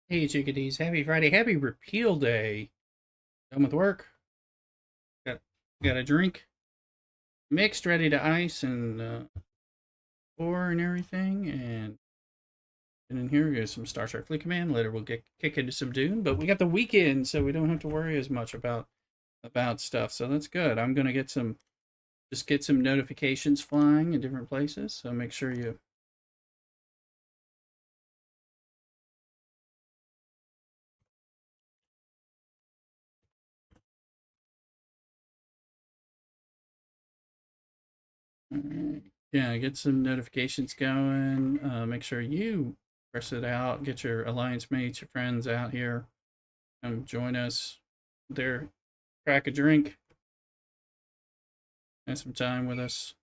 Hey, chickadees. Happy Friday. Happy Repeal Day. Done with work. Got, got a drink mixed, ready to ice and pour and everything. And in here, we got some Star Trek Fleet Command. Later, we'll kick into some Dune. But we got the weekend, so we don't have to worry as much about stuff. So that's good. I'm going to get some notifications flying in different places. So make sure you. All right. Yeah, get some notifications going. Make sure you press it out. Get your alliance mates, your friends out here. Come join us there. Crack a drink. Have some time with us.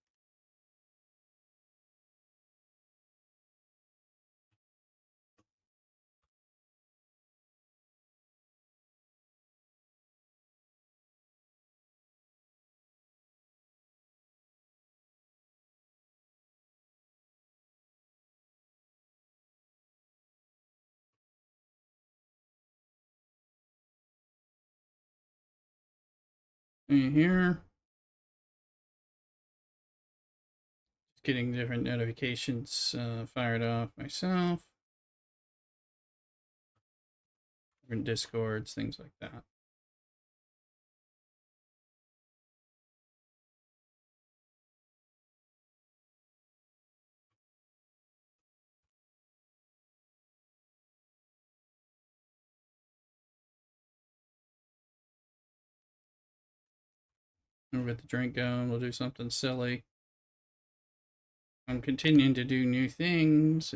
And here, just getting different notifications fired off myself. Different discords, things like that. We'll get the drink going. We'll do something silly. I'm continuing to do new things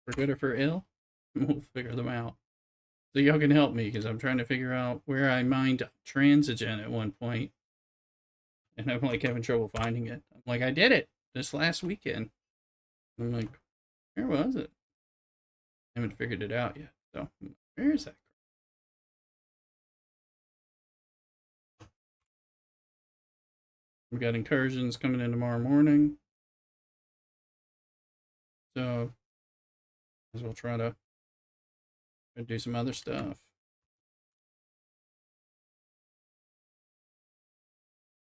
for good or for ill. We'll figure them out. So y'all can help me because I'm trying to figure out where I mined transigen at one point, and I'm like having trouble finding it. I'm like, I did it this last weekend. I'm like, where was it? I haven't figured it out yet. So where is that? We got incursions coming in tomorrow morning, so as well try to do some other stuff.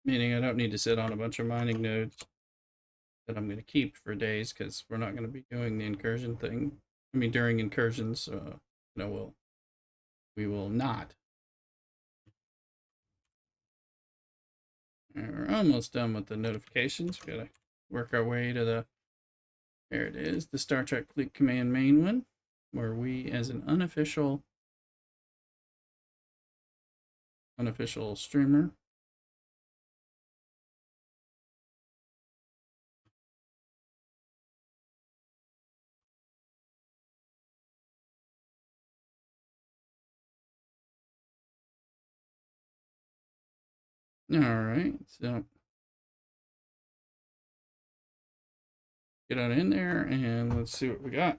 Meaning I don't need to sit on a bunch of mining nodes that I'm going to keep for days because we're not going to be doing the incursion thing. I mean, during incursions, we will not. We're almost done with the notifications. We gotta work our way to there it is, the Star Trek Fleet Command main one, where we, as an unofficial streamer, all right, so get on in there and let's see what we got.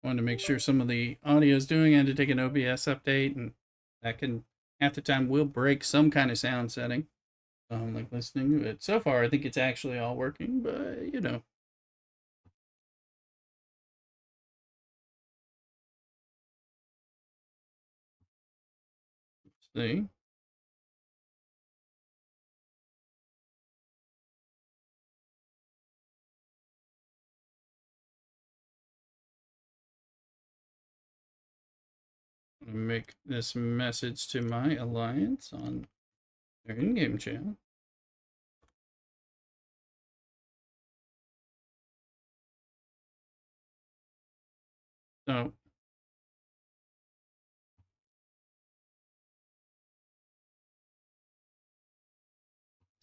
Wanted to make sure some of the audio is doing. I had to take an OBS update, and that can half the time will break some kind of sound setting. Like listening to it. So far, I think it's actually all working, but see. I'm gonna make this message to my alliance on their in-game channel.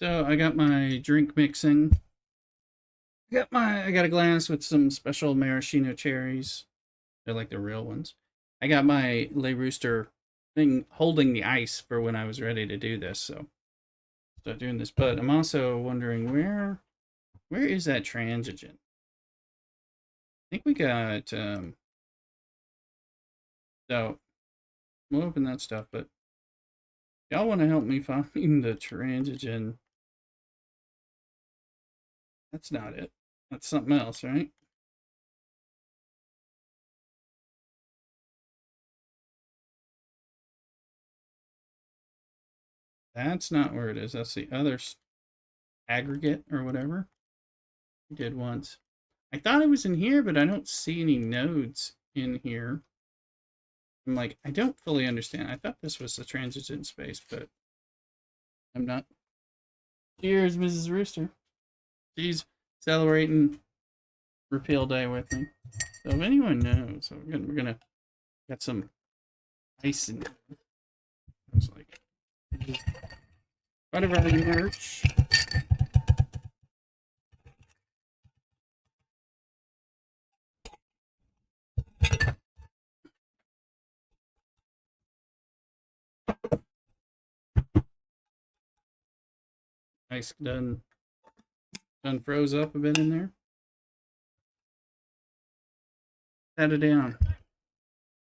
So I got my drink mixing. I got a glass with some special maraschino cherries. They're like the real ones. I got my Le Rooster thing holding the ice for when I was ready to do this. So start doing this. But I'm also wondering where is that transigen? I think we got so we'll open that stuff, but y'all want to help me find the transigen. That's not it. That's something else, right? That's not where it is. That's the other aggregate or whatever we did once. I thought it was in here, but I don't see any nodes in here. I'm like, I don't fully understand. I thought this was the transition space, but I'm not. Cheers, Mrs. Rooster. She's celebrating Repeal Day with me. So if anyone knows, so we're gonna got some ice in it. I was like, whatever the merch. Ice done froze up a bit in there. Set it down.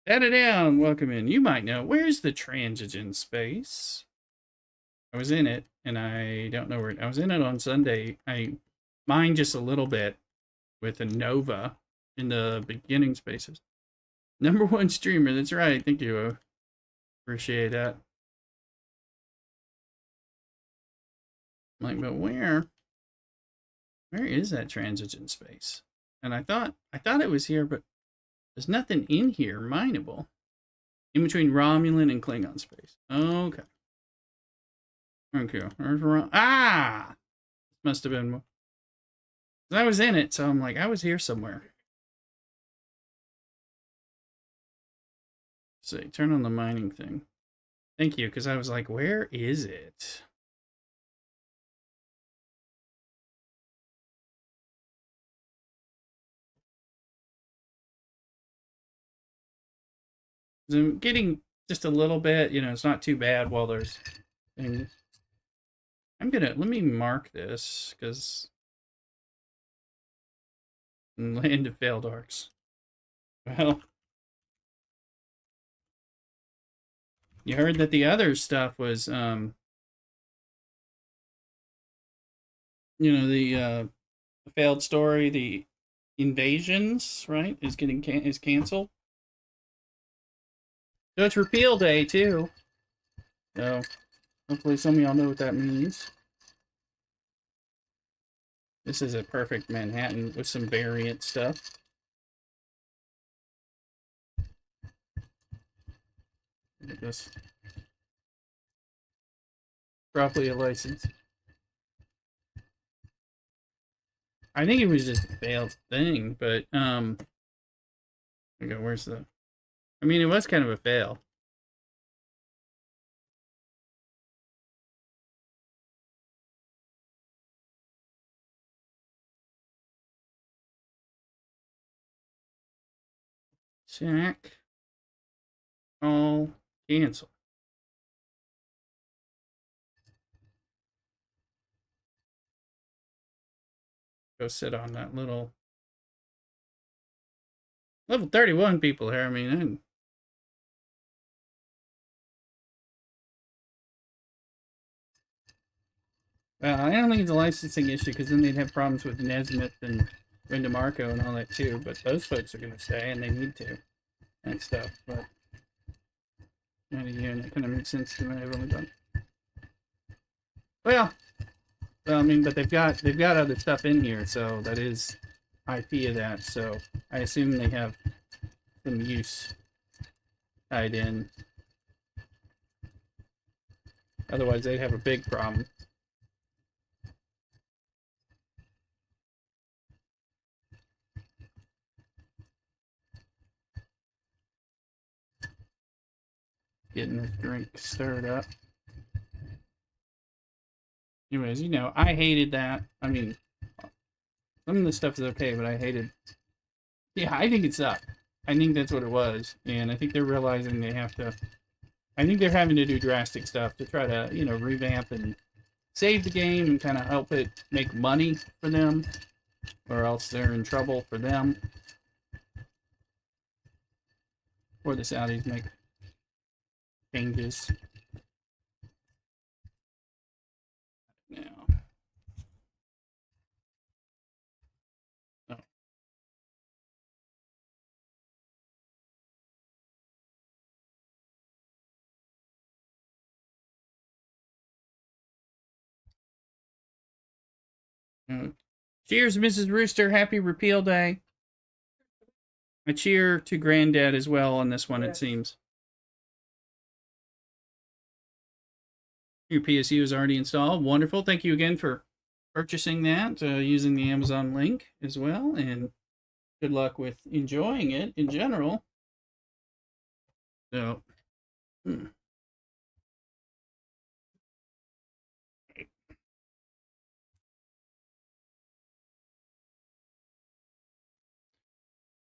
Set it down. Welcome in. You might know, where's the transition space? I was in it, and I don't know where. I was in it on Sunday. I mined just a little bit with a Nova in the beginning spaces. #1 streamer. That's right. Thank you. Appreciate that. I'm like, but where is that transition space? And I thought it was here, but there's nothing in here mineable. In between Romulan and Klingon space. Okay. Okay. Ah! Must have been. I was in it, so I'm like, I was here somewhere. So turn on the mining thing. Thank you, because I was like, where is it? I'm getting just a little bit, it's not too bad while there's things. Let me mark this, because Land of Failed Arcs. Well, you heard that the other stuff was, the failed story, the invasions, right, is canceled. So it's Repeal Day too. So hopefully some of y'all know what that means. This is a perfect Manhattan with some variant stuff. Look at this. Probably a license. I think it was just a failed thing, but okay, where's the? I mean, it was kind of a fail. Check. All cancel. Go sit on that little level 31 people here. I mean, well, I don't think it's a licensing issue because then they'd have problems with Nesmith and Brenda Marco and all that too. But those folks are going to stay and they need to and stuff. But that kind of makes sense to me. I've only done. Well, I mean, but they've got other stuff in here, so that is IP of that. So I assume they have some use tied in. Otherwise, they'd have a big problem. Getting this drink stirred up. Anyways, I hated that. I mean, some of the stuff is okay, but I hated. Yeah, I think it's up. I think that's what it was, and I think they're realizing they have to. I think they're having to do drastic stuff to try to, revamp and save the game and kind of help it make money for them, or else they're in trouble for them. Or the Saudis make changes. Now, Cheers, Mrs. Rooster. Happy Repeal Day. A cheer to Granddad as well on this one, it seems. Your PSU is already installed. Wonderful. Thank you again for purchasing that using the Amazon link as well. And good luck with enjoying it in general. So,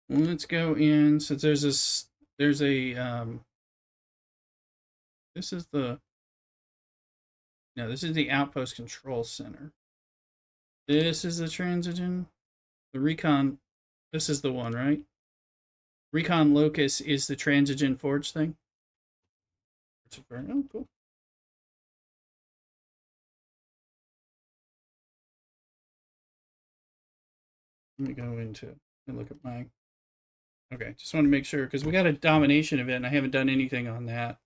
let's go in. Since there's this, there's a this is the this is the Outpost Control Center. This is the Transigen. The Recon, this is the one, right? Recon Locus is the Transigen Forge thing. Oh, cool. Let me go into and look at my. Okay, just want to make sure because we got a domination event and I haven't done anything on that.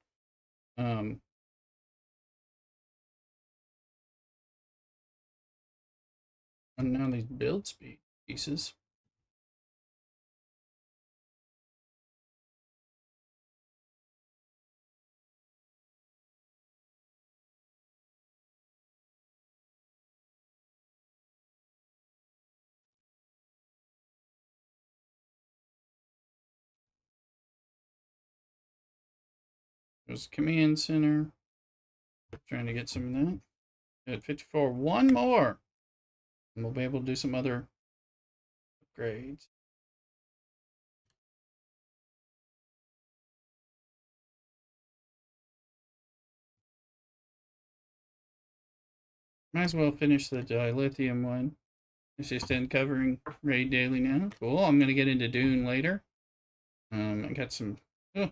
And now these build speed pieces. There's command center. Trying to get some of that. At 54, one more. And we'll be able to do some other upgrades. Might as well finish the dilithium one. It's just covering raid daily now. Cool. I'm gonna get into Dune later. I got some. Oh.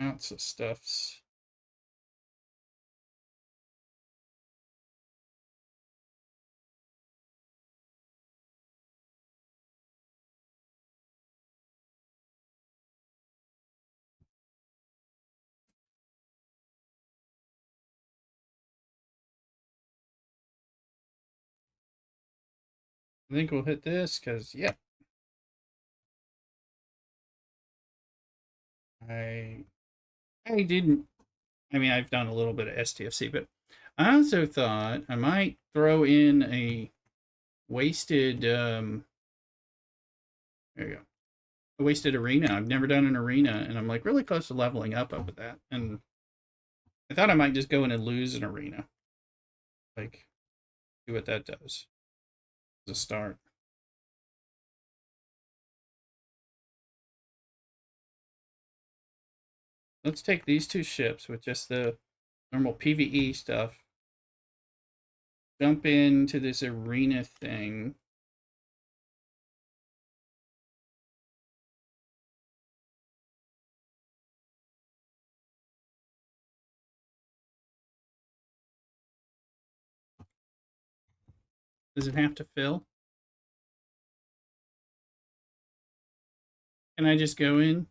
Lots of stuffs. I think we'll hit this because, yeah. I didn't. I mean, I've done a little bit of STFC, but I also thought I might throw in a wasted. There you go. A wasted arena. I've never done an arena, and I'm like really close to leveling up with that. And I thought I might just go in and lose an arena. Like, see what that does as a start. Let's take these two ships with just the normal PvE stuff. Jump into this arena thing. Does it have to fill? Can I just go in?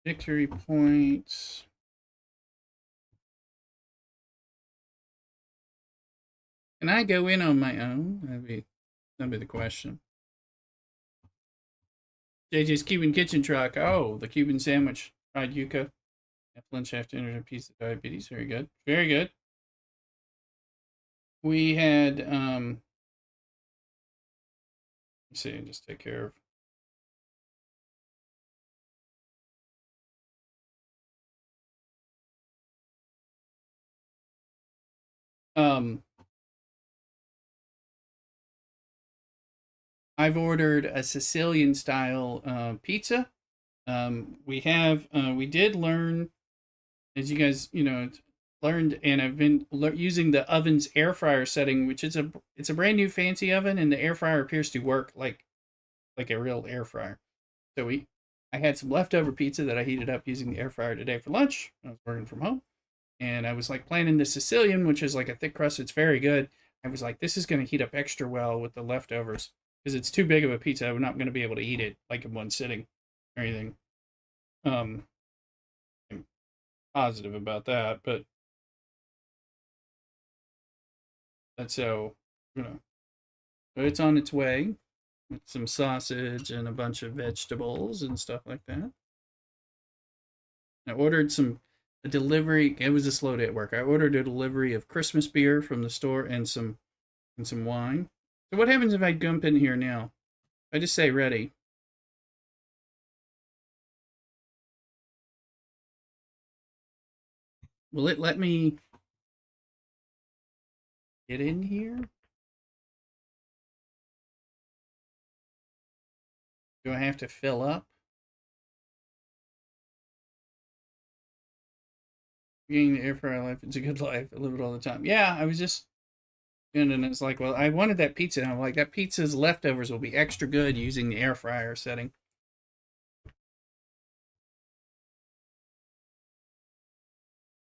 Victory points. Can I go in on my own? That'd be the question. JJ's Cuban kitchen truck. Oh, the Cuban sandwich. Fried yuca. Lunch after dinner, a piece of diabetes. Very good. Very good. We had let's see, just take care of I've ordered a Sicilian style pizza. We did learn, as you guys learned, and I've been using the oven's air fryer setting, which is it's a brand new fancy oven, and the air fryer appears to work like a real air fryer. So I had some leftover pizza that I heated up using the air fryer today for lunch. I was working from home, and I was like planning the Sicilian, which is like a thick crust. It's very good. I was like, this is going to heat up extra well with the leftovers because it's too big of a pizza. I'm not going to be able to eat it like in one sitting or anything. I'm positive about that, but that's so so it's on its way with some sausage and a bunch of vegetables and stuff like that. I ordered a delivery. It was a slow day at work. I ordered a delivery of Christmas beer from the store and some wine. So what happens if I jump in here now? I just say ready. Will it let me get in here? Do I have to fill up? Being the air fryer life, it's a good life. I live it all the time. Yeah, I was just and it's like, well, I wanted that pizza. And I'm like, that pizza's leftovers will be extra good using the air fryer setting.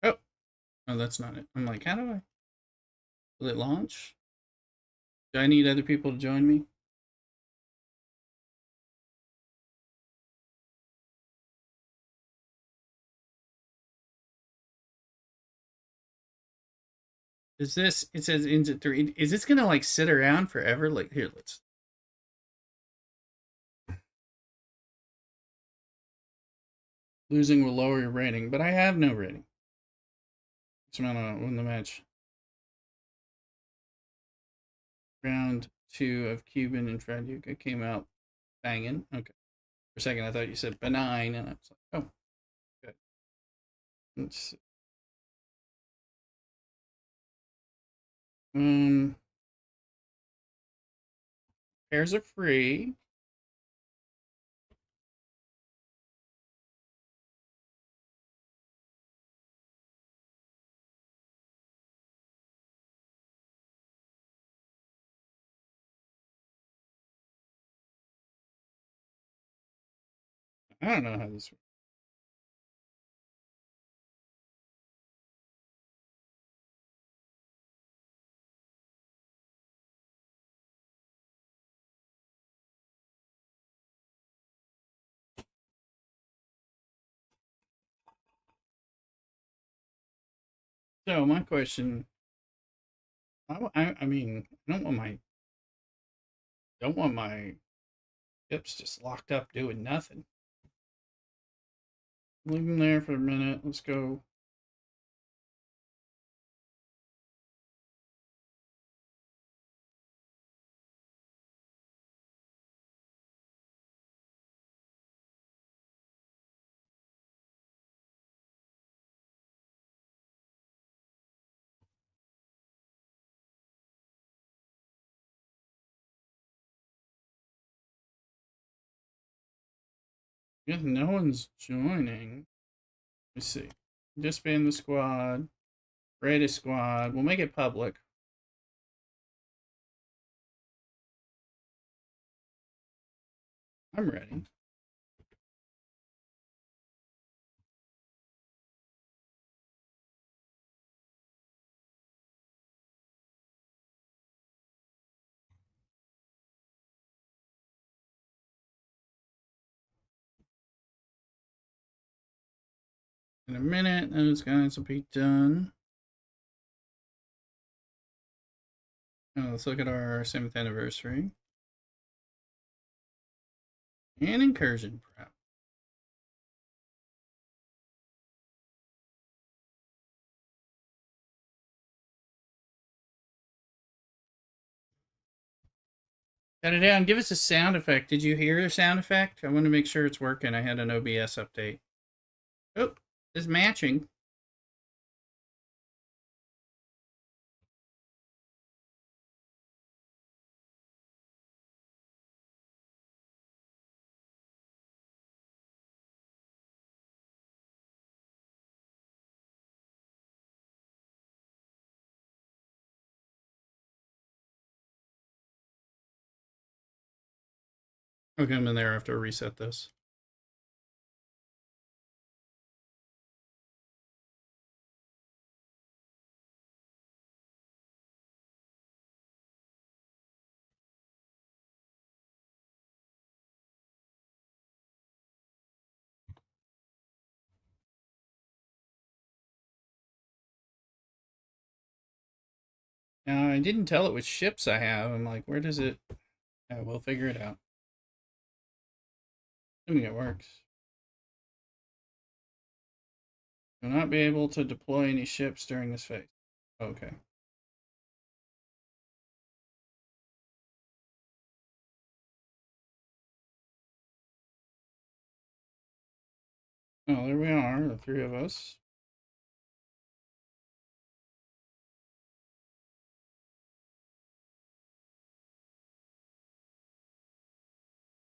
Oh, oh, that's not it. I'm like, how do I? Will it launch? Do I need other people to join me? Is this? It says into 3. Is this gonna like sit around forever? Like here, let's. Losing will lower your rating, but I have no rating. So I'm gonna win the match. Round 2 of Cuban and Fred Yuka came out banging. Okay. For a second, I thought you said benign, and I was like, oh, good. Let's see. Um, Pairs are free. I don't know how this works. So my question, I mean, I don't want my hips just locked up doing nothing. Leave them there for a minute. Let's go. If no one's joining, let's see. Disband the squad. Create a squad. We'll make it public. I'm ready. In a minute, those guys will be done. Let's look at our 7th anniversary. And incursion prep. Cut it down. Give us a sound effect. Did you hear the sound effect? I want to make sure it's working. I had an OBS update. Oh, it's matching. I'll come in there after I reset this. Now, I didn't tell it which ships I have. I'm like, where does it? Yeah, we'll figure it out. Assuming it works. Will not be able to deploy any ships during this phase. Okay. Well, there we are, the three of us.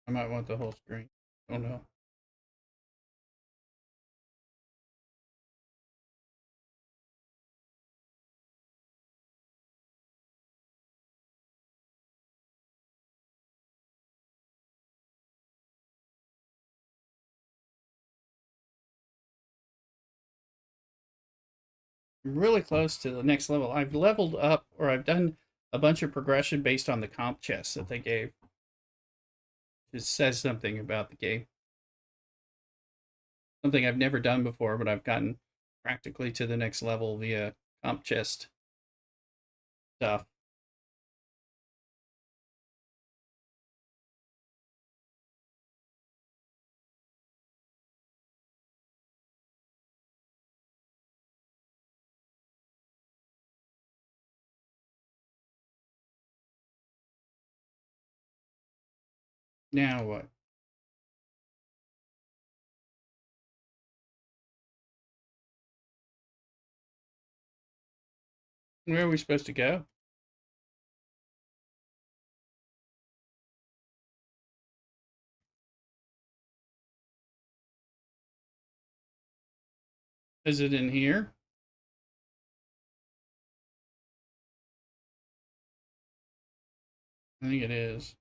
I might want the whole screen. Oh no. I'm really close to the next level. I've leveled up, or I've done a bunch of progression based on the comp chests that they gave. It says something about the game. Something I've never done before, but I've gotten practically to the next level via comp chest stuff. Now what? Where are we supposed to go? Is it in here? I think it is.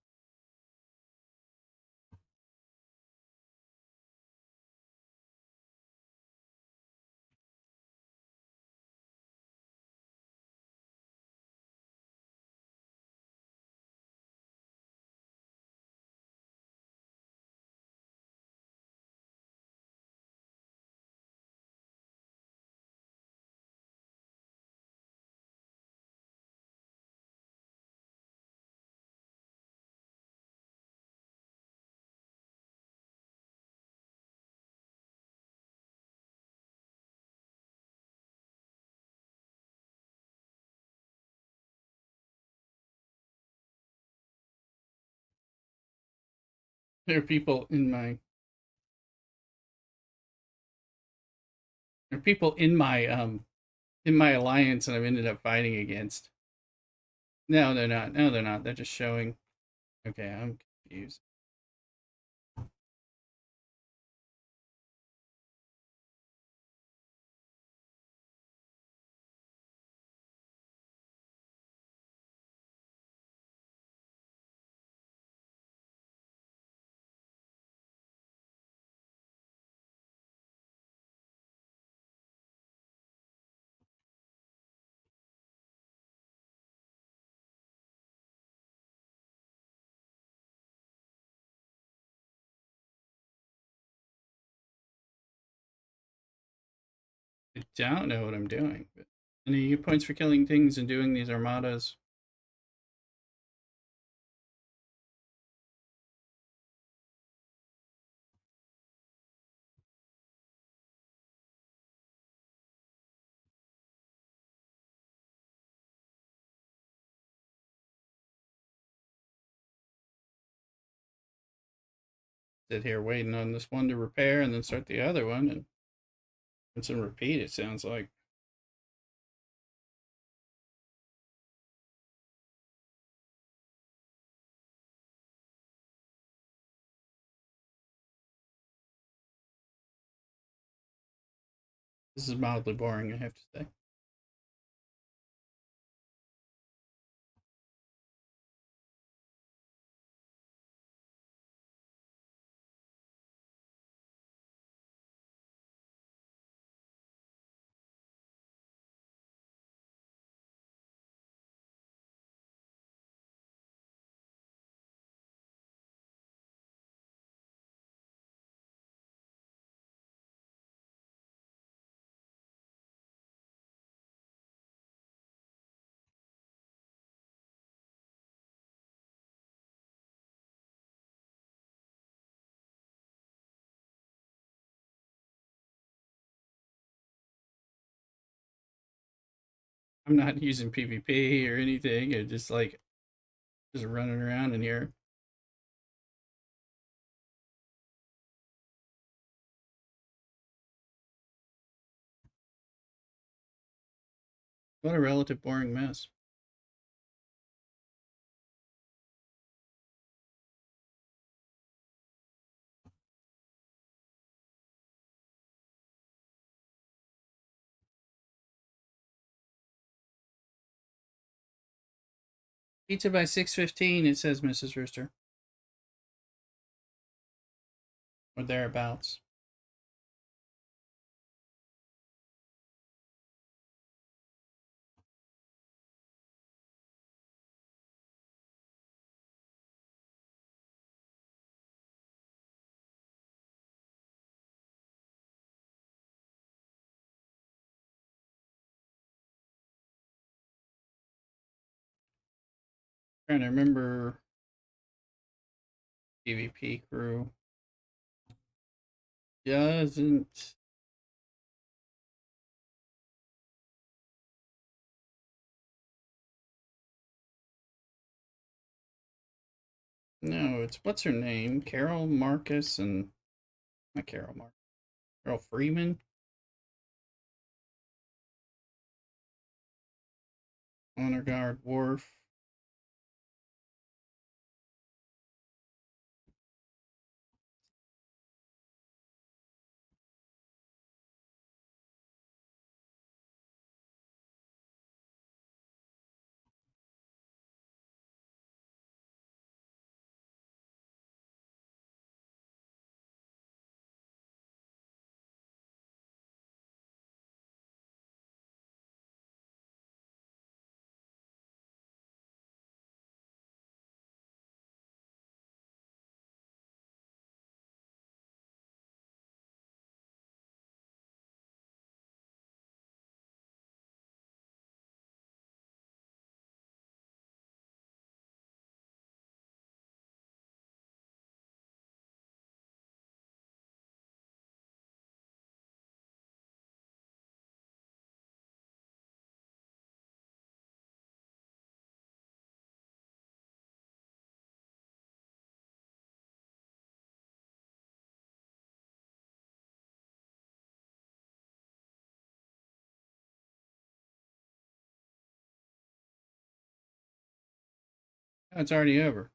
There are people in my in my alliance that I've ended up fighting against. No, they're not. No, they're not. They're just showing. Okay, I'm confused. I don't know what I'm doing. But any points for killing things and doing these armadas? Sit here waiting on this one to repair and then start the other one and some repeat, it sounds like. This is mildly boring, I have to say. I'm not using PvP or anything. It's just like just running around in here. What a relative boring mess. Pizza by 6:15, it says, Mrs. Rooster. Or thereabouts. Trying to remember PvP crew. Doesn't. No, it's what's her name? Carol Marcus and not Carol Marcus. Carol Freeman. Honor Guard Wharf. Oh, it's already over.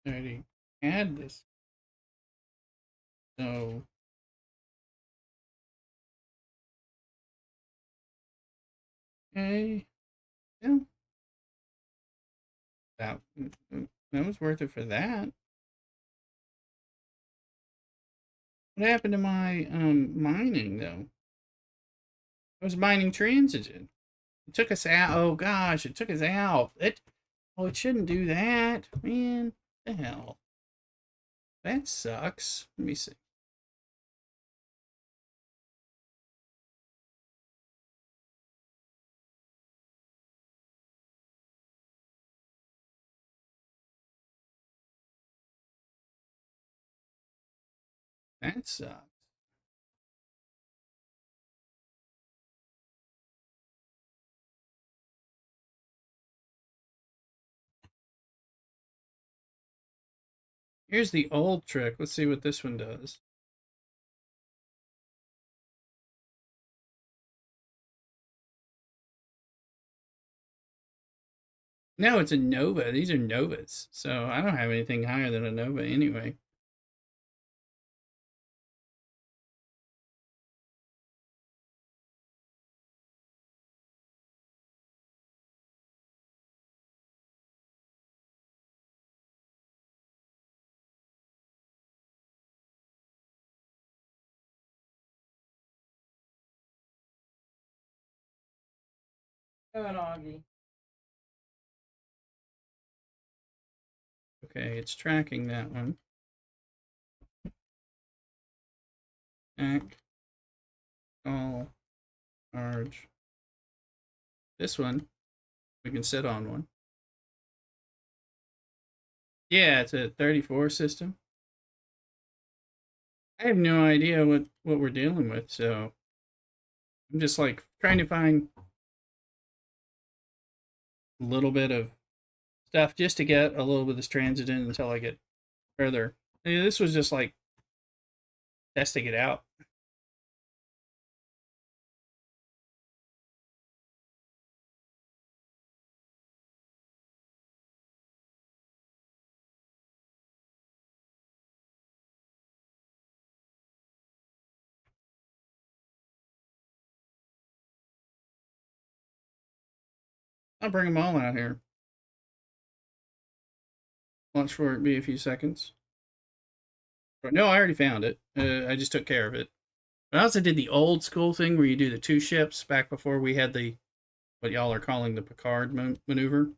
I already had this. So okay. Yeah. That that was worth it for that. What happened to my mining though? I was mining transigen. It took us out. Oh gosh, it took us out. It shouldn't do that, man. What the hell? That sucks. Let me see. That sucks. Here's the old trick. Let's see what this one does. No, it's a Nova. These are Novas. So I don't have anything higher than a Nova anyway. Go ahead, Augie. Okay, it's tracking that one. Act, all, large. This one, we can sit on one. Yeah, it's a 34 system. I have no idea what we're dealing with, so I'm just like trying to find a little bit of stuff just to get a little bit of this transit in until I get further. Yeah, this was just like testing it out. I'll bring them all out here. Watch for it be a few seconds. But no, I already found it. I just took care of it. I also did the old school thing where you do the two ships back before we had the what y'all are calling the Picard maneuver.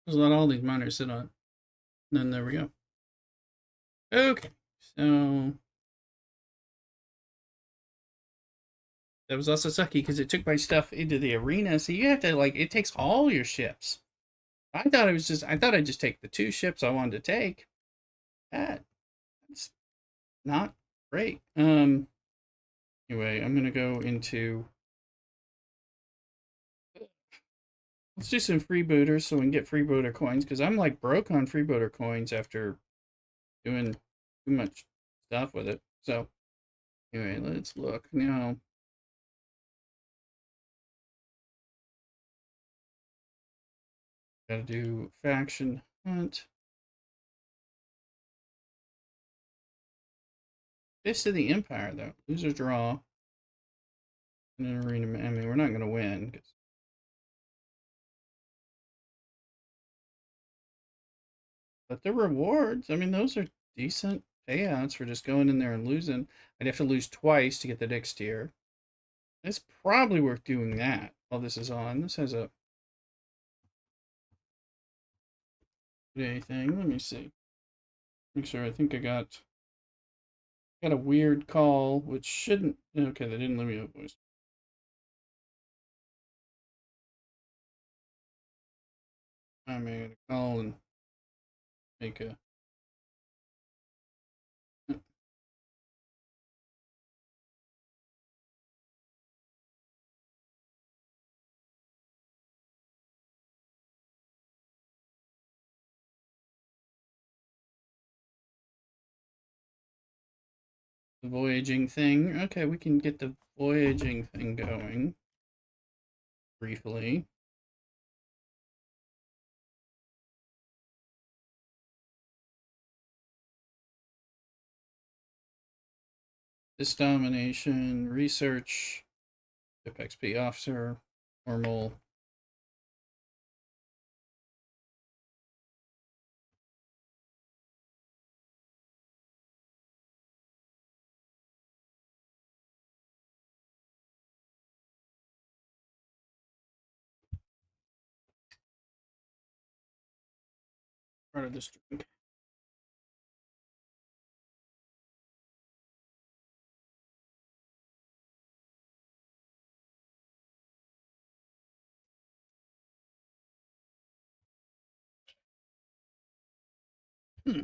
Just let all these miners sit on. And then there we go. Okay, so that was also sucky because it took my stuff into the arena. So you have to like it takes all your ships. I thought I'd just take the two ships I wanted to take. That's not great. Anyway, I'm gonna go into let's do some freebooters so we can get freebooter coins because I'm like broke on freebooter coins after doing too much stuff with it. So anyway, let's look now. Gotta do faction hunt. Fist of the Empire though. Lose or draw in an arena. I mean, we're not gonna win. But the rewards, I mean, those are decent payouts for just going in there and losing. I'd have to lose twice to get the next tier. It's probably worth doing that while this is on. This has a today thing. Let me see. Make sure. I think I got a weird call, which shouldn't. Okay, they didn't let me know voice. I'm gonna call and make a the voyaging thing. Okay, we can get the voyaging thing going briefly. This domination, research, XP officer, normal. Part of this drink. Hmm.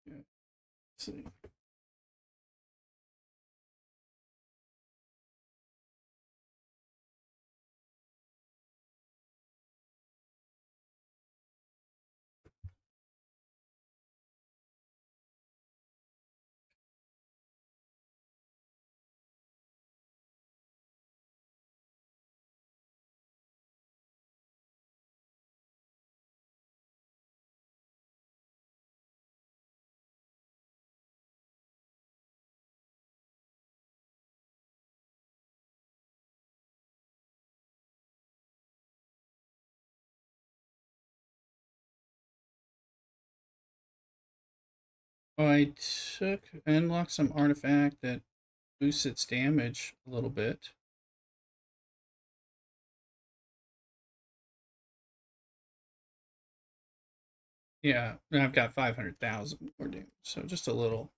Let's see. I unlocked some artifact that boosts its damage a little bit. Yeah, and I've got 500,000 more damage, so just a little.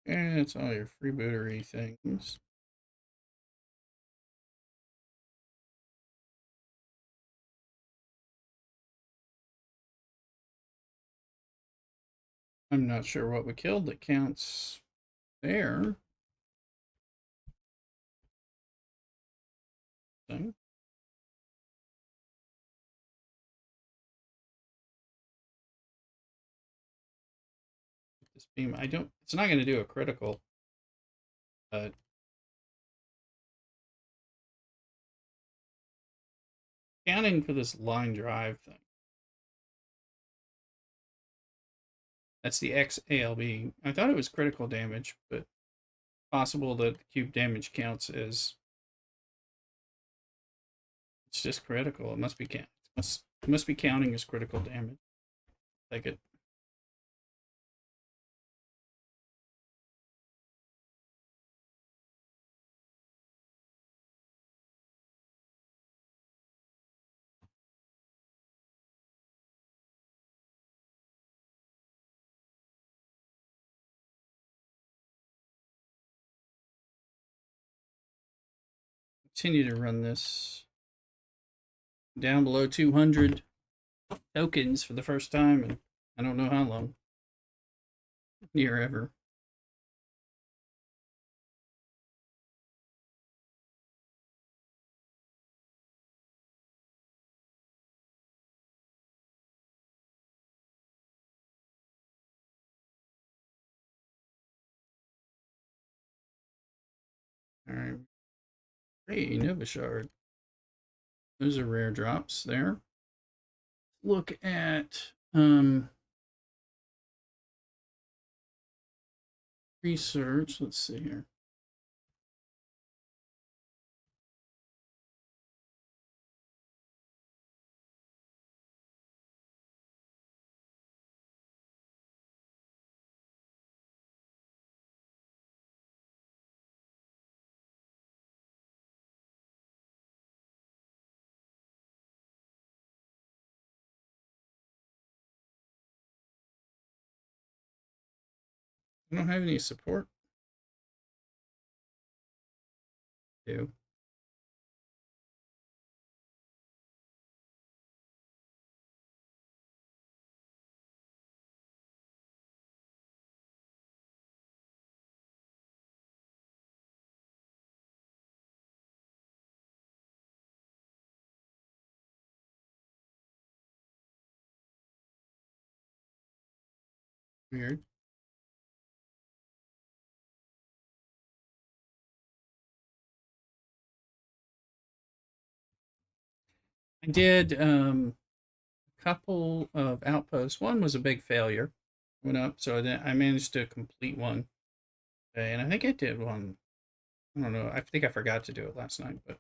Yeah, it's all your freebootery things. I'm not sure what we killed that counts there. So, this beam, I don't. It's not going to do a critical, but counting for this line drive thing. That's the XALB. I thought it was critical damage, but possible that the cube damage counts as it's just critical. It must be it must be counting as critical damage. Take it. Continue to run this down below 200 tokens for the first time in I don't know how long, near ever. All right, hey, Nova Shard. Those are rare drops there. Look at research. Let's see here. I don't have any support. Do Weird. I did a couple of outposts. One was a big failure. Went up, so I managed to complete one. And I think I did one. I don't know. I think I forgot to do it last night, but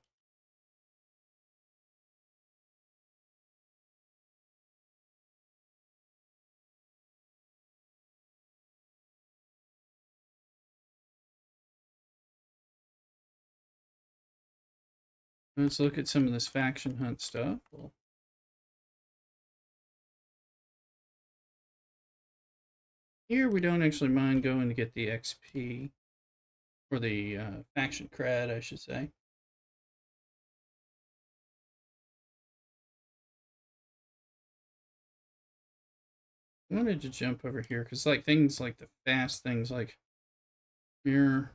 let's look at some of this faction hunt stuff. Well, here we don't actually mind going to get the XP, or the faction cred, I should say. I wanted to jump over here because like things like the fast things like here.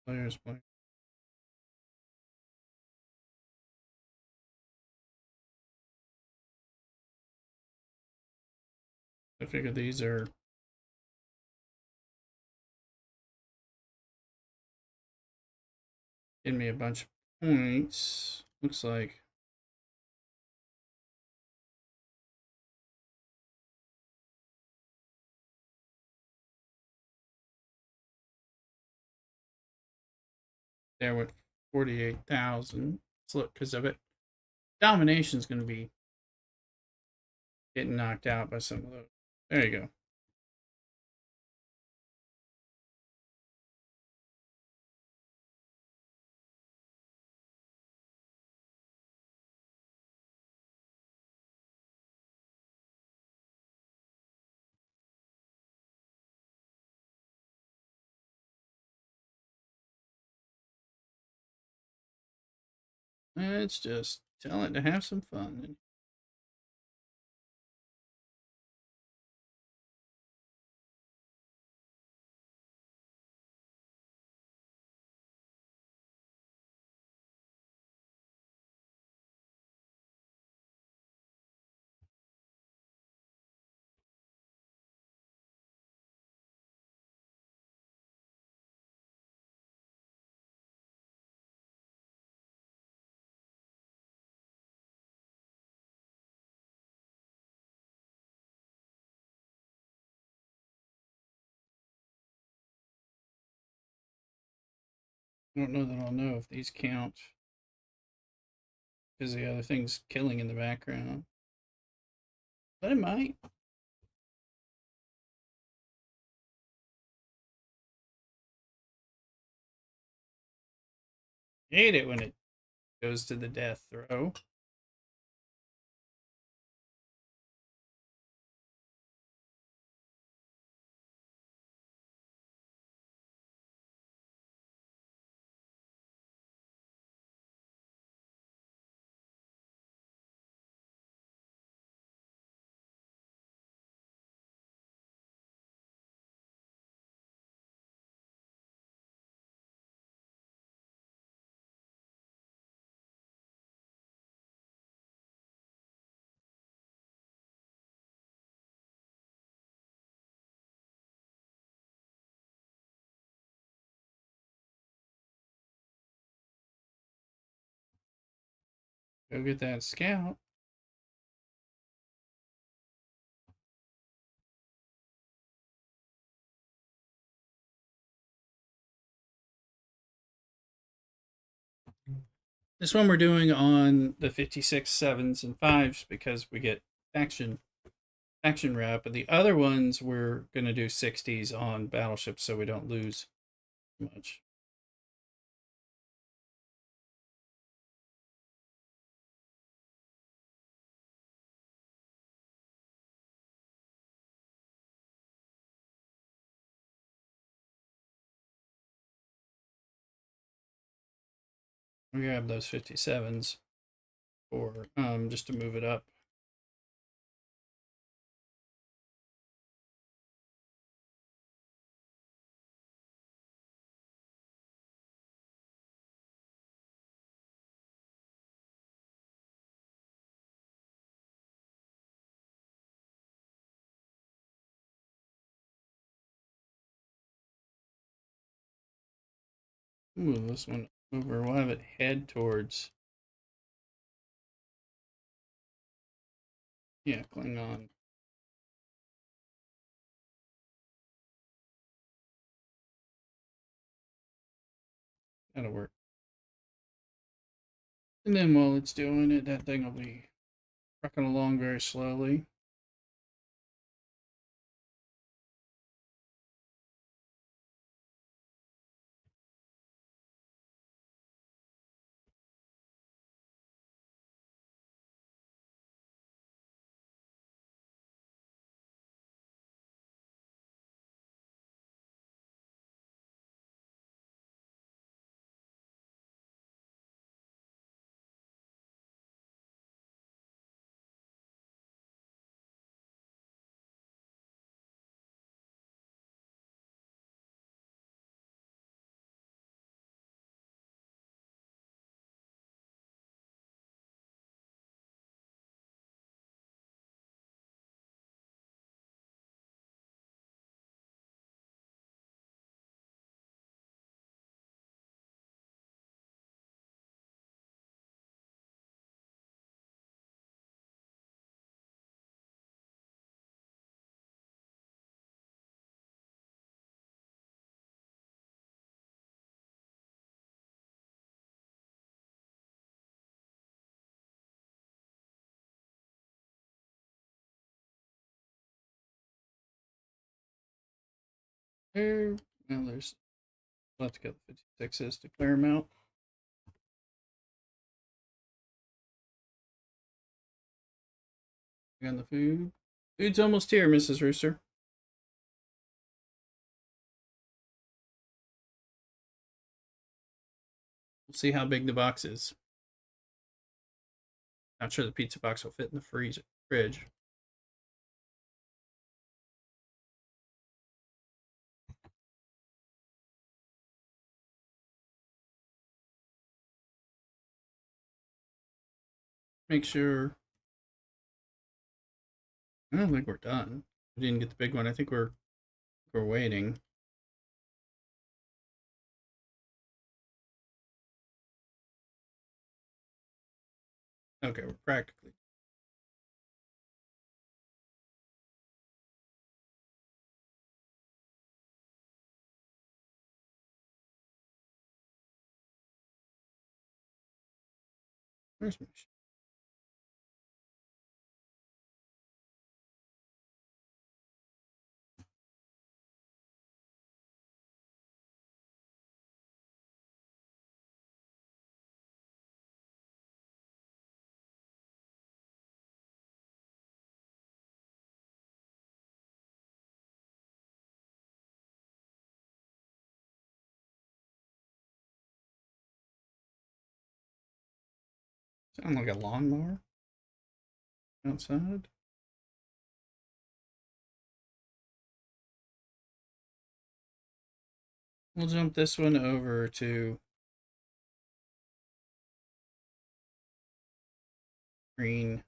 Players play. I figure these are getting me a bunch of points. Looks like there with 48,000. Let's look because of it. Domination's going to be getting knocked out by some of those. There you go. Let's just tell it to have some fun. I don't know that I'll know if these count because the other thing's killing in the background. But it might. Hate it when it goes to the death throw. Go get that scout. This one we're doing on the 56 sevens and fives because we get faction rep, and the other ones we're gonna do 60s on battleships so we don't lose much. We grab those 57s for just to move it up. Move this one over. We'll have it head towards, yeah, Klingon. That'll work. And then while it's doing it, that thing will be trucking along very slowly. There, well, there's, we'll have to get the 56s to clear them out. Again, the food. Food's almost here, Mrs. Rooster. We'll see how big the box is. Not sure the pizza box will fit in the fridge. Make sure. I don't think we're done. We didn't get the big one. I think we're waiting. Okay, we're practically. Where's my shit? Sound like a lawnmower outside. We'll jump this one over to green.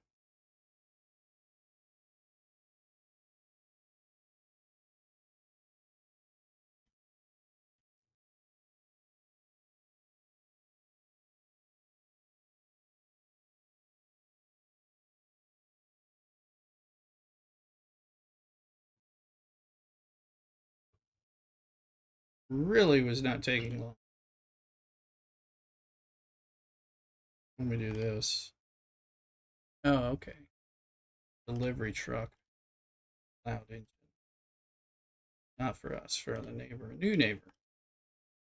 Really was not taking long. Let me do this. Oh, okay. Delivery truck. Loud engine. Not for us, for the neighbor. New neighbor.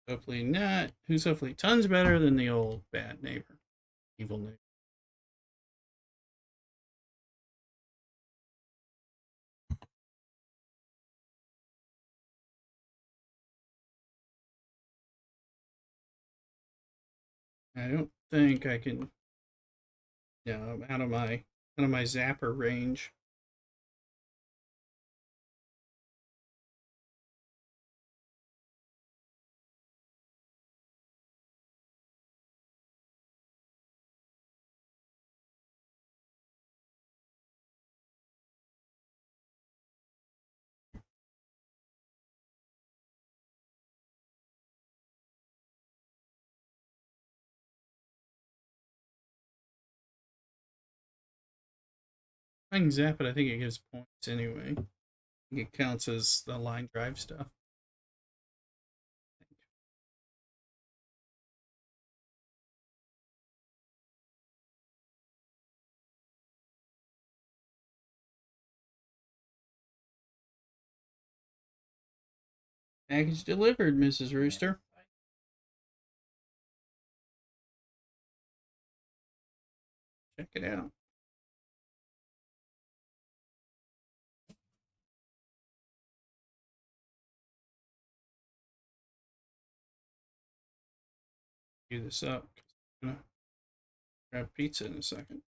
Hopefully not. Who's hopefully tons better than the old bad neighbor. Evil neighbor. I don't think I can. Yeah, I'm out of my zapper range. I can zap it. I think it gives points anyway. I think it counts as the line drive stuff. Package delivered, Mrs. Rooster. Check it out. Do this up. I'm gonna grab pizza in a second.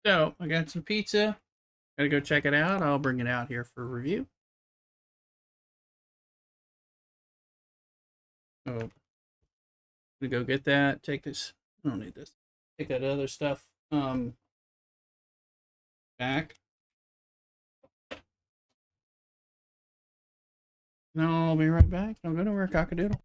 So I got some pizza. Gotta go check it out. I'll bring it out here for review. Oh, gonna go get that. Take this. I don't need this. Take that other stuff back. No, I'll be right back. Don't go nowhere, cockadoodle.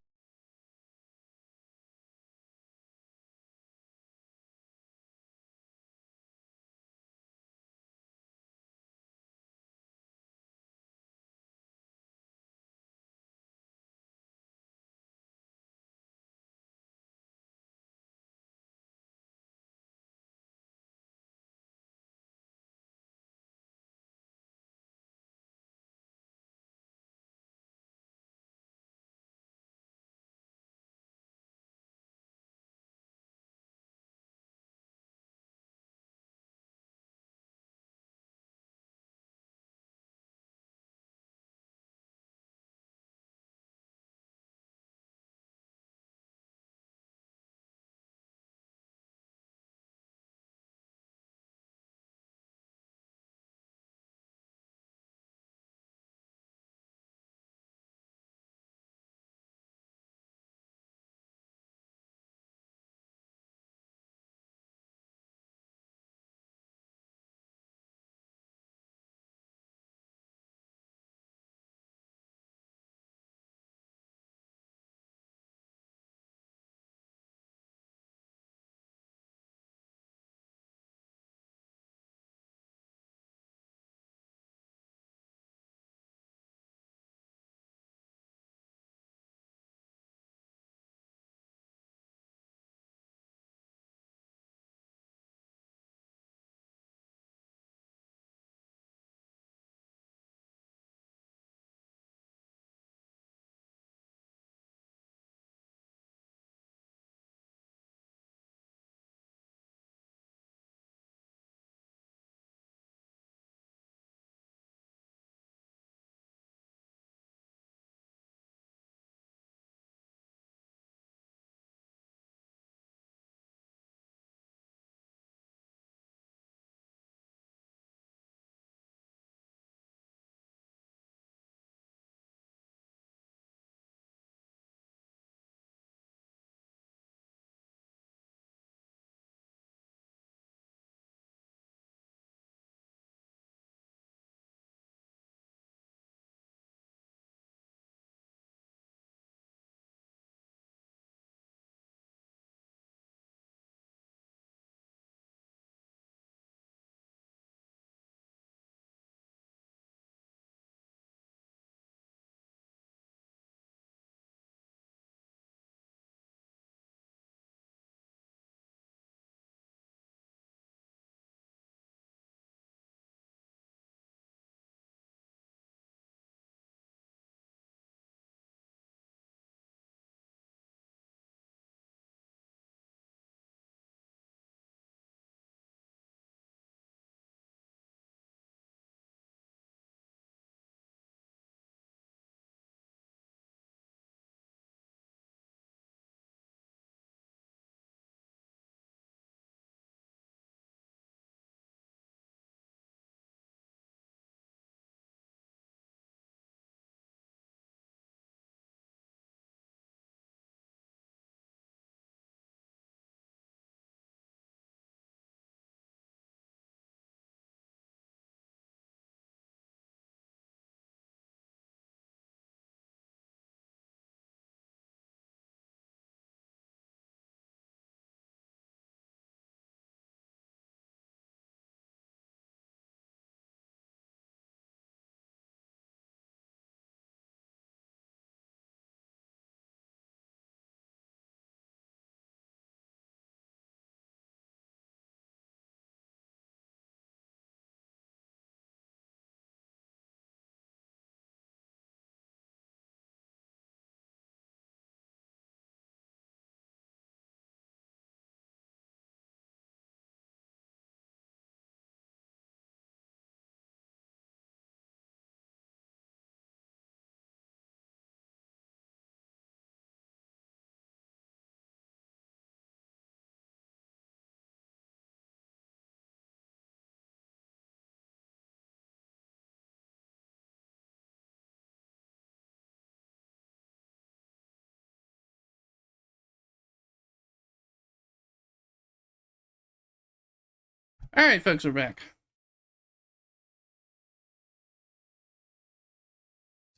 All right, folks, we're back.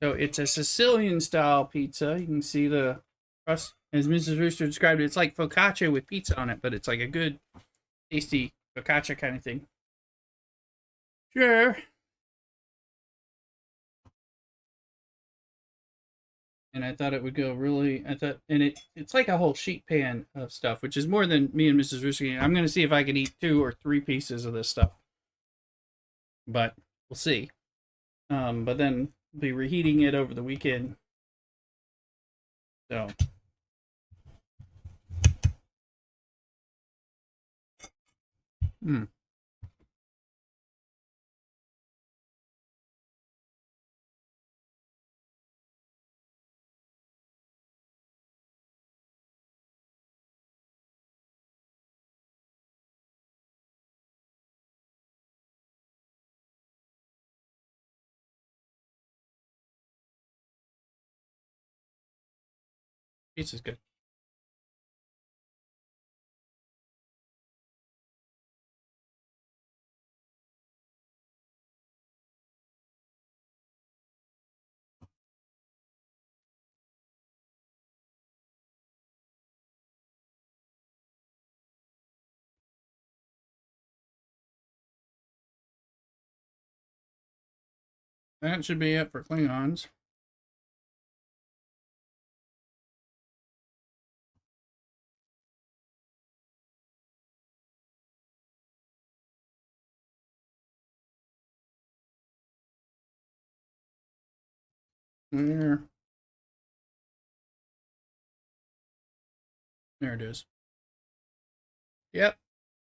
So it's a Sicilian style pizza. You can see the crust, as Mrs. Rooster described it. It's like focaccia with pizza on it, but it's like a good, tasty focaccia kind of thing. Sure. And I thought it would go really. It's like a whole sheet pan of stuff, which is more than me and Mrs. Rooster can eat. I'm gonna see if I can eat 2 or 3 pieces of this stuff, but we'll see. But then be reheating it over the weekend. So pizza's good. That should be it for Klingons. There, there it is. Yep,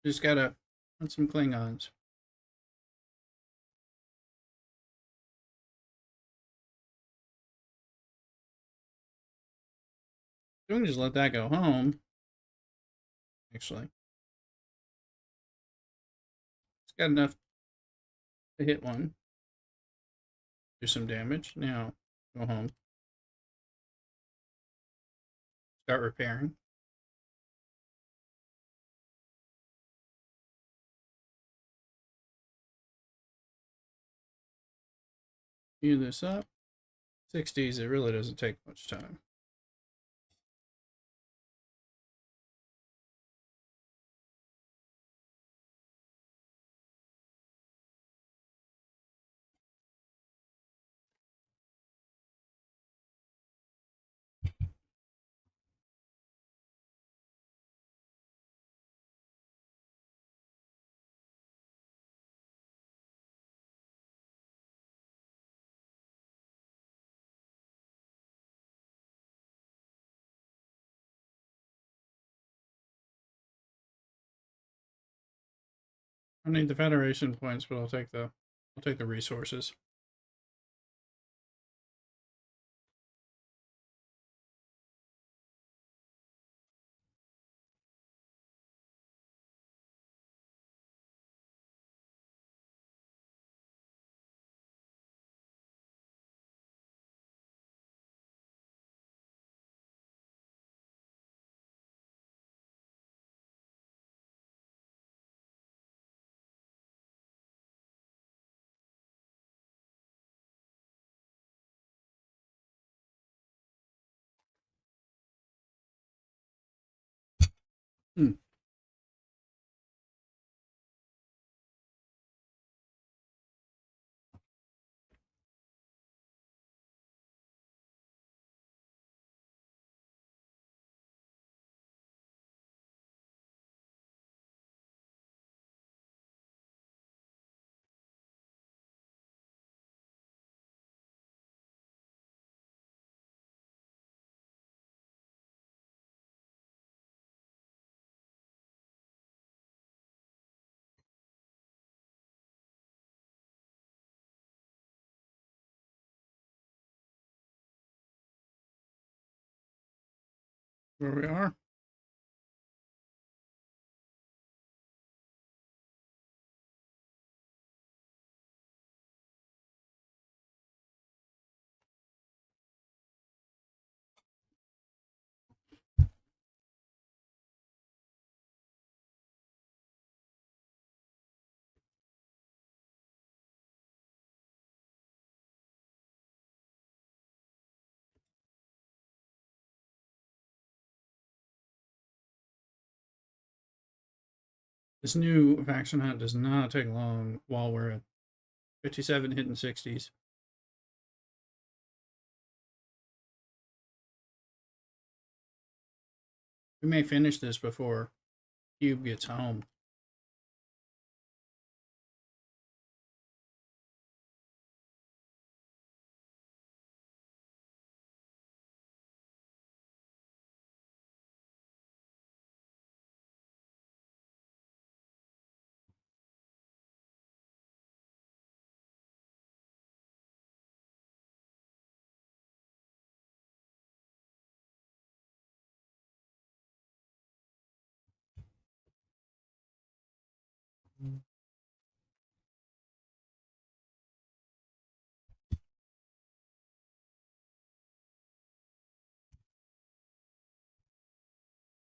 just gotta put some Klingons. We can just let that go home. Actually, it's got enough to hit one, do some damage. Now go home, start repairing. Heat this up. 60s. It really doesn't take much time. I need the Federation points, but I'll take the resources. Hmm. Where we are. This new faction hunt does not take long while we're at 57 hitting 60s. We may finish this before Cube gets home.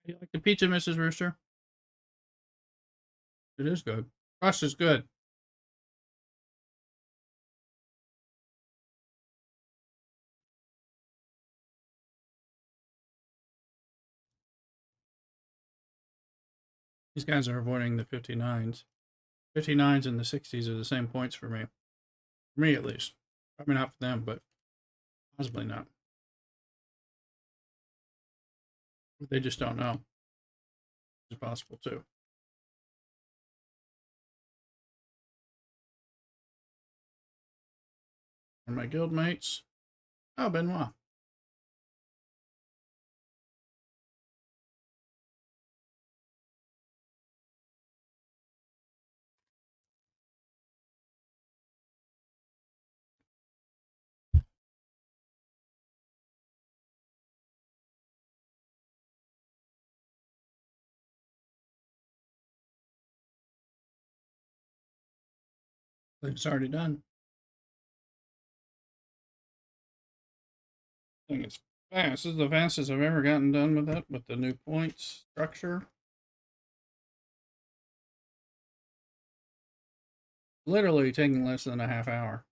You like the pizza, Mrs. Rooster? It is good. Crust is good. These guys are avoiding the 59s. 59s and the 60s are the same points for me. For me, at least. Probably not for them, but possibly not. They just don't know. It's possible, too. And my guild mates. Oh, Benoit. It's already done. I think it's fast. This is the fastest I've ever gotten done with it, with the new points structure. Literally taking less than a half hour.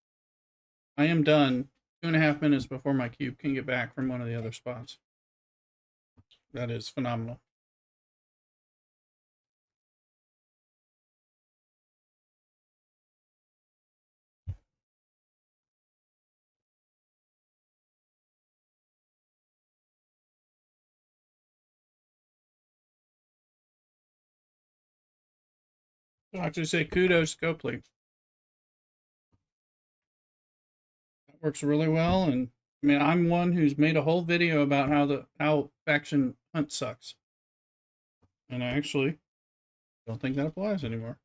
I am done 2.5 minutes before my cube can get back from one of the other spots. That is phenomenal. I'll actually say kudos to Copley. That works really well, and I mean I'm one who's made a whole video about how faction hunt sucks. And I actually don't think that applies anymore.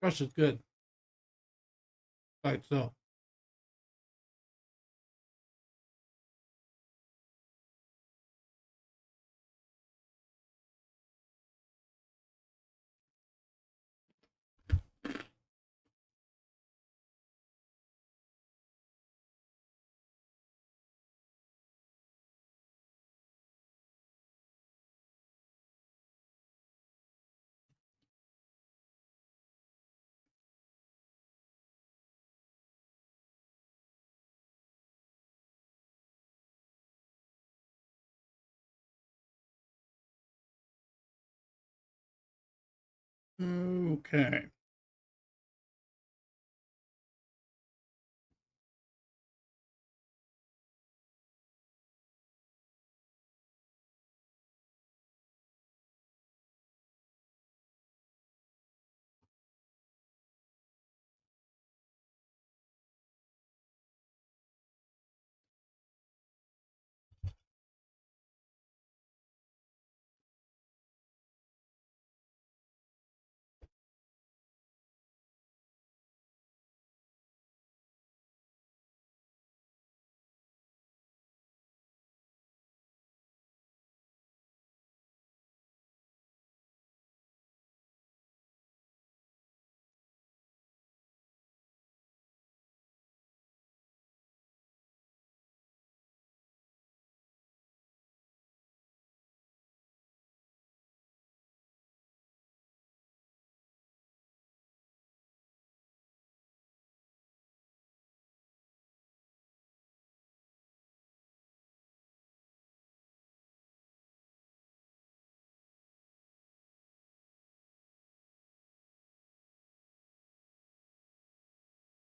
Crush is good by itself. Okay.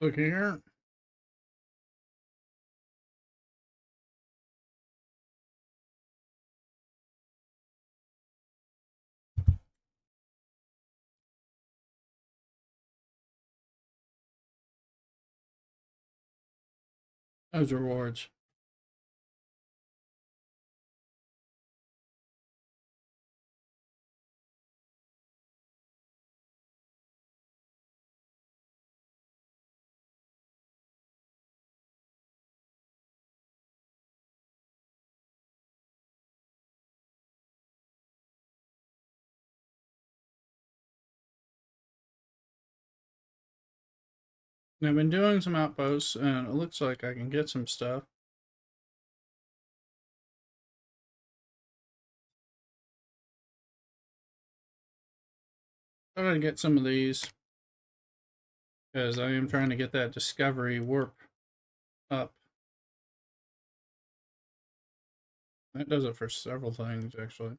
Look here. Those rewards. And I've been doing some outposts, and it looks like I can get some stuff. I'm gonna get some of these because I am trying to get that discovery warp up. That does it for several things, actually.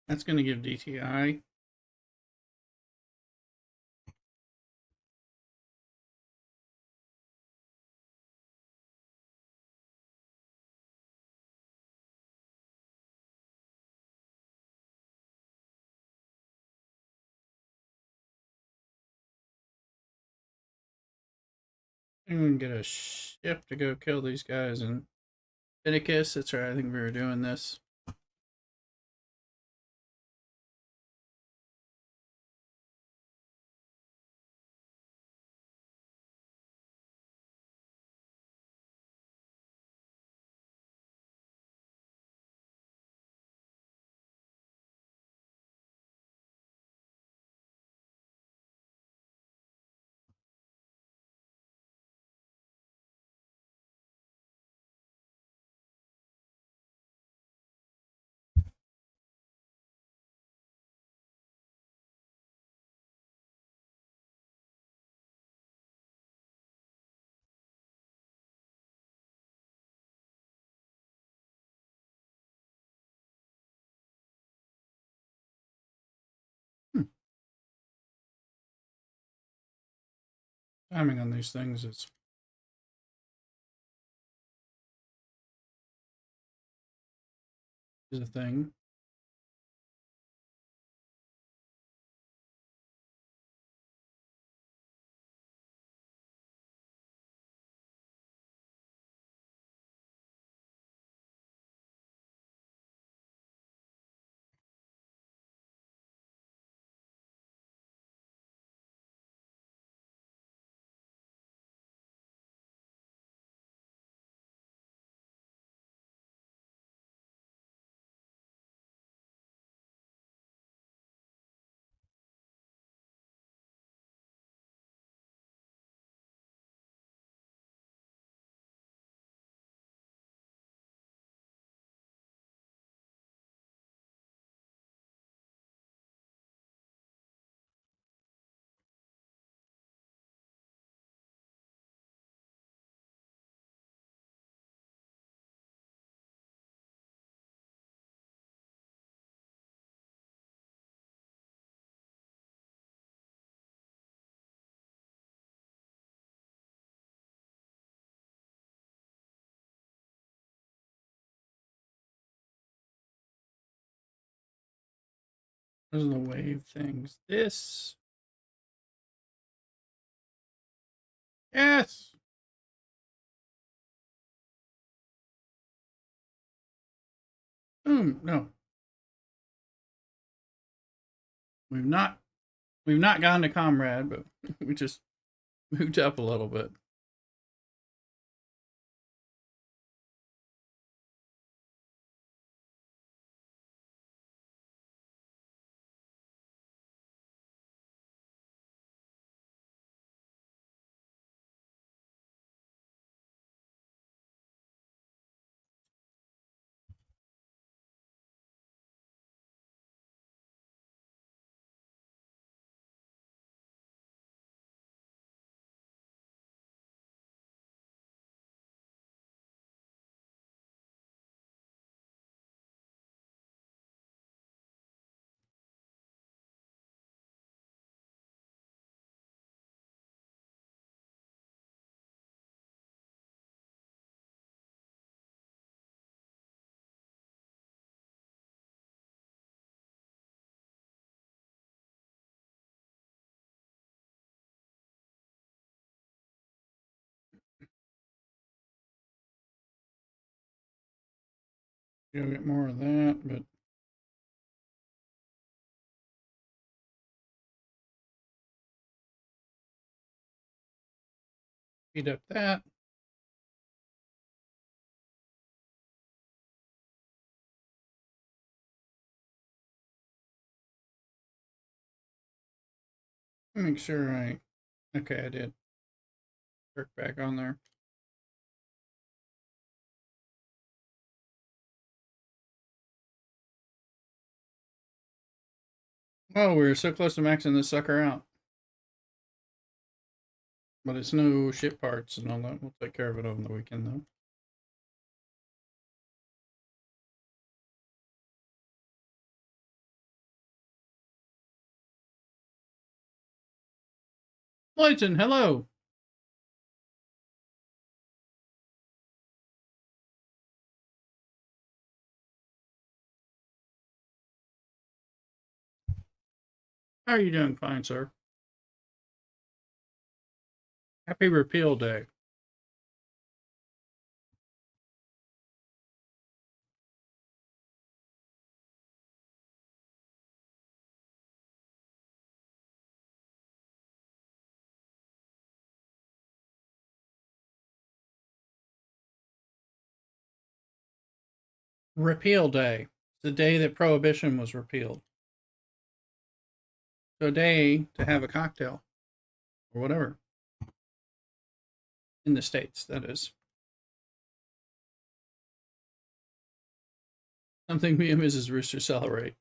That's going to give DTI. I'm going to get a ship to go kill these guys in Finicus. That's right, I think we were doing this. Timing on these things is a thing. Those are the wave things. This. Yes! Boom. No. We've not gone to comrade, but we just moved up a little bit. You'll get more of that, but speed up that. Make sure I. Okay, I did. Work back on there. Oh, we're so close to maxing this sucker out. But it's no ship parts and all that. We'll take care of it over the weekend, though. Leighton, hello. How are you doing? Fine, sir. Happy Repeal Day. Repeal Day. It's the day that Prohibition was repealed. So a day to have a cocktail or whatever. In the States, that is. Something me and Mrs. Rooster celebrate.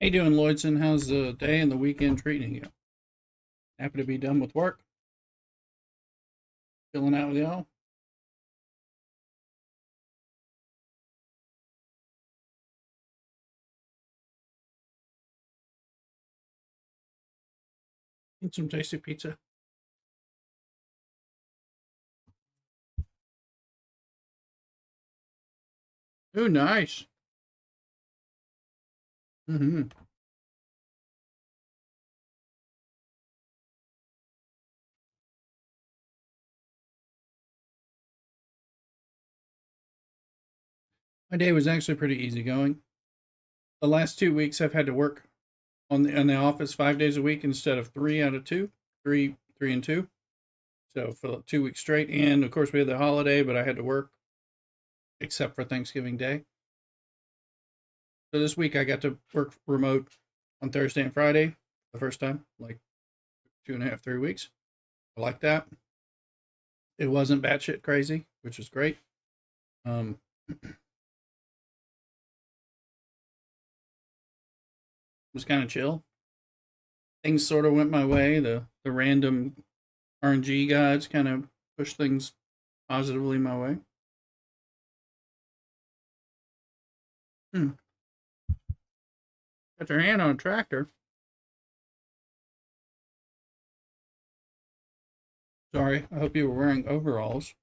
How you doing, Lloydson? How's the day and the weekend treating you? Happy to be done with work? Chilling out with y'all? Eat some tasty pizza. Ooh, nice. Mm-hmm. My day was actually pretty easy going. The last 2 weeks I've had to work on the office 5 days a week instead of three out of two, three and two. So for 2 weeks straight, and of course we had the holiday, but I had to work except for Thanksgiving Day. So this week I got to work remote on Thursday and Friday, the first time, like 2.5, 3 weeks. I like that. It wasn't batshit crazy, which was great. It was kind of chill. Things sort of went my way. The random RNG gods kind of pushed things positively my way. Hmm. Got your hand on a tractor. Sorry, I hope you were wearing overalls.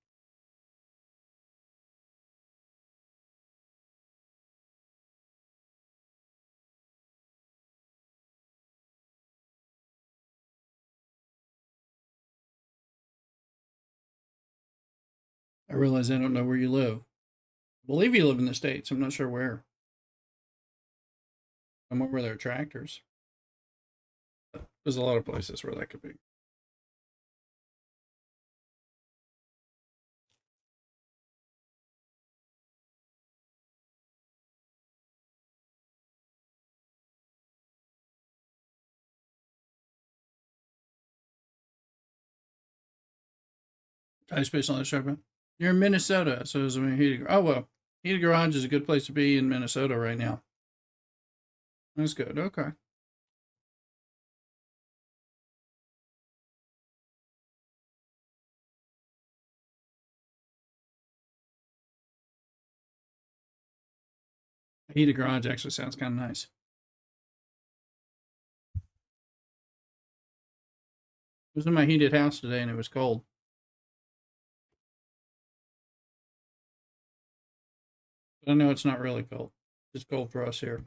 I realize I don't know where you live. I believe you live in the States. I'm not sure where. Somewhere where there are tractors. There's a lot of places where that could be. Tiny space on the sharp. You're in Minnesota, so there's a heated. Oh well, heated garage is a good place to be in Minnesota right now. That's good. Okay. A heated garage actually sounds kind of nice. I was in my heated house today and it was cold. But I know it's not really cold. It's cold for us here.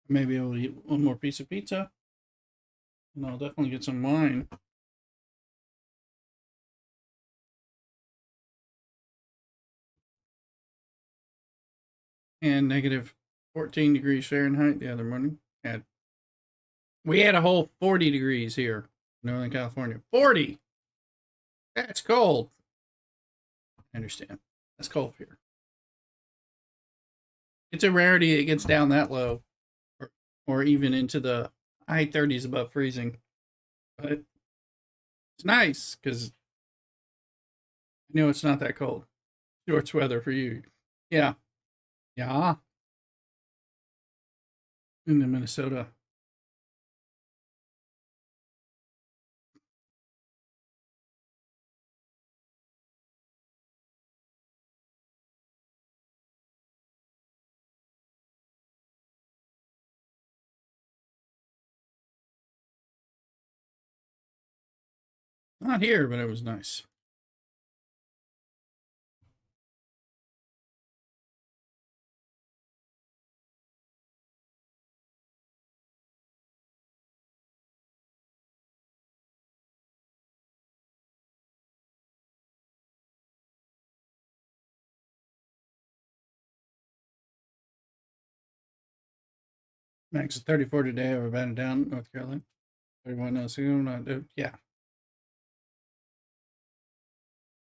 Maybe I'll eat one more piece of pizza. And I'll definitely get some wine. And negative 14 degrees Fahrenheit the other morning. We had a whole 40 degrees here in Northern California. 40! That's cold. I understand. That's cold here. It's a rarity it gets down that low, or even into the high 30s above freezing. But it's nice because I know it's not that cold. Shorts weather for you. Yeah. Yeah. In the Minnesota. Not here, but it was nice. Max is 34 today over batting down North Carolina. 31 else. Yeah.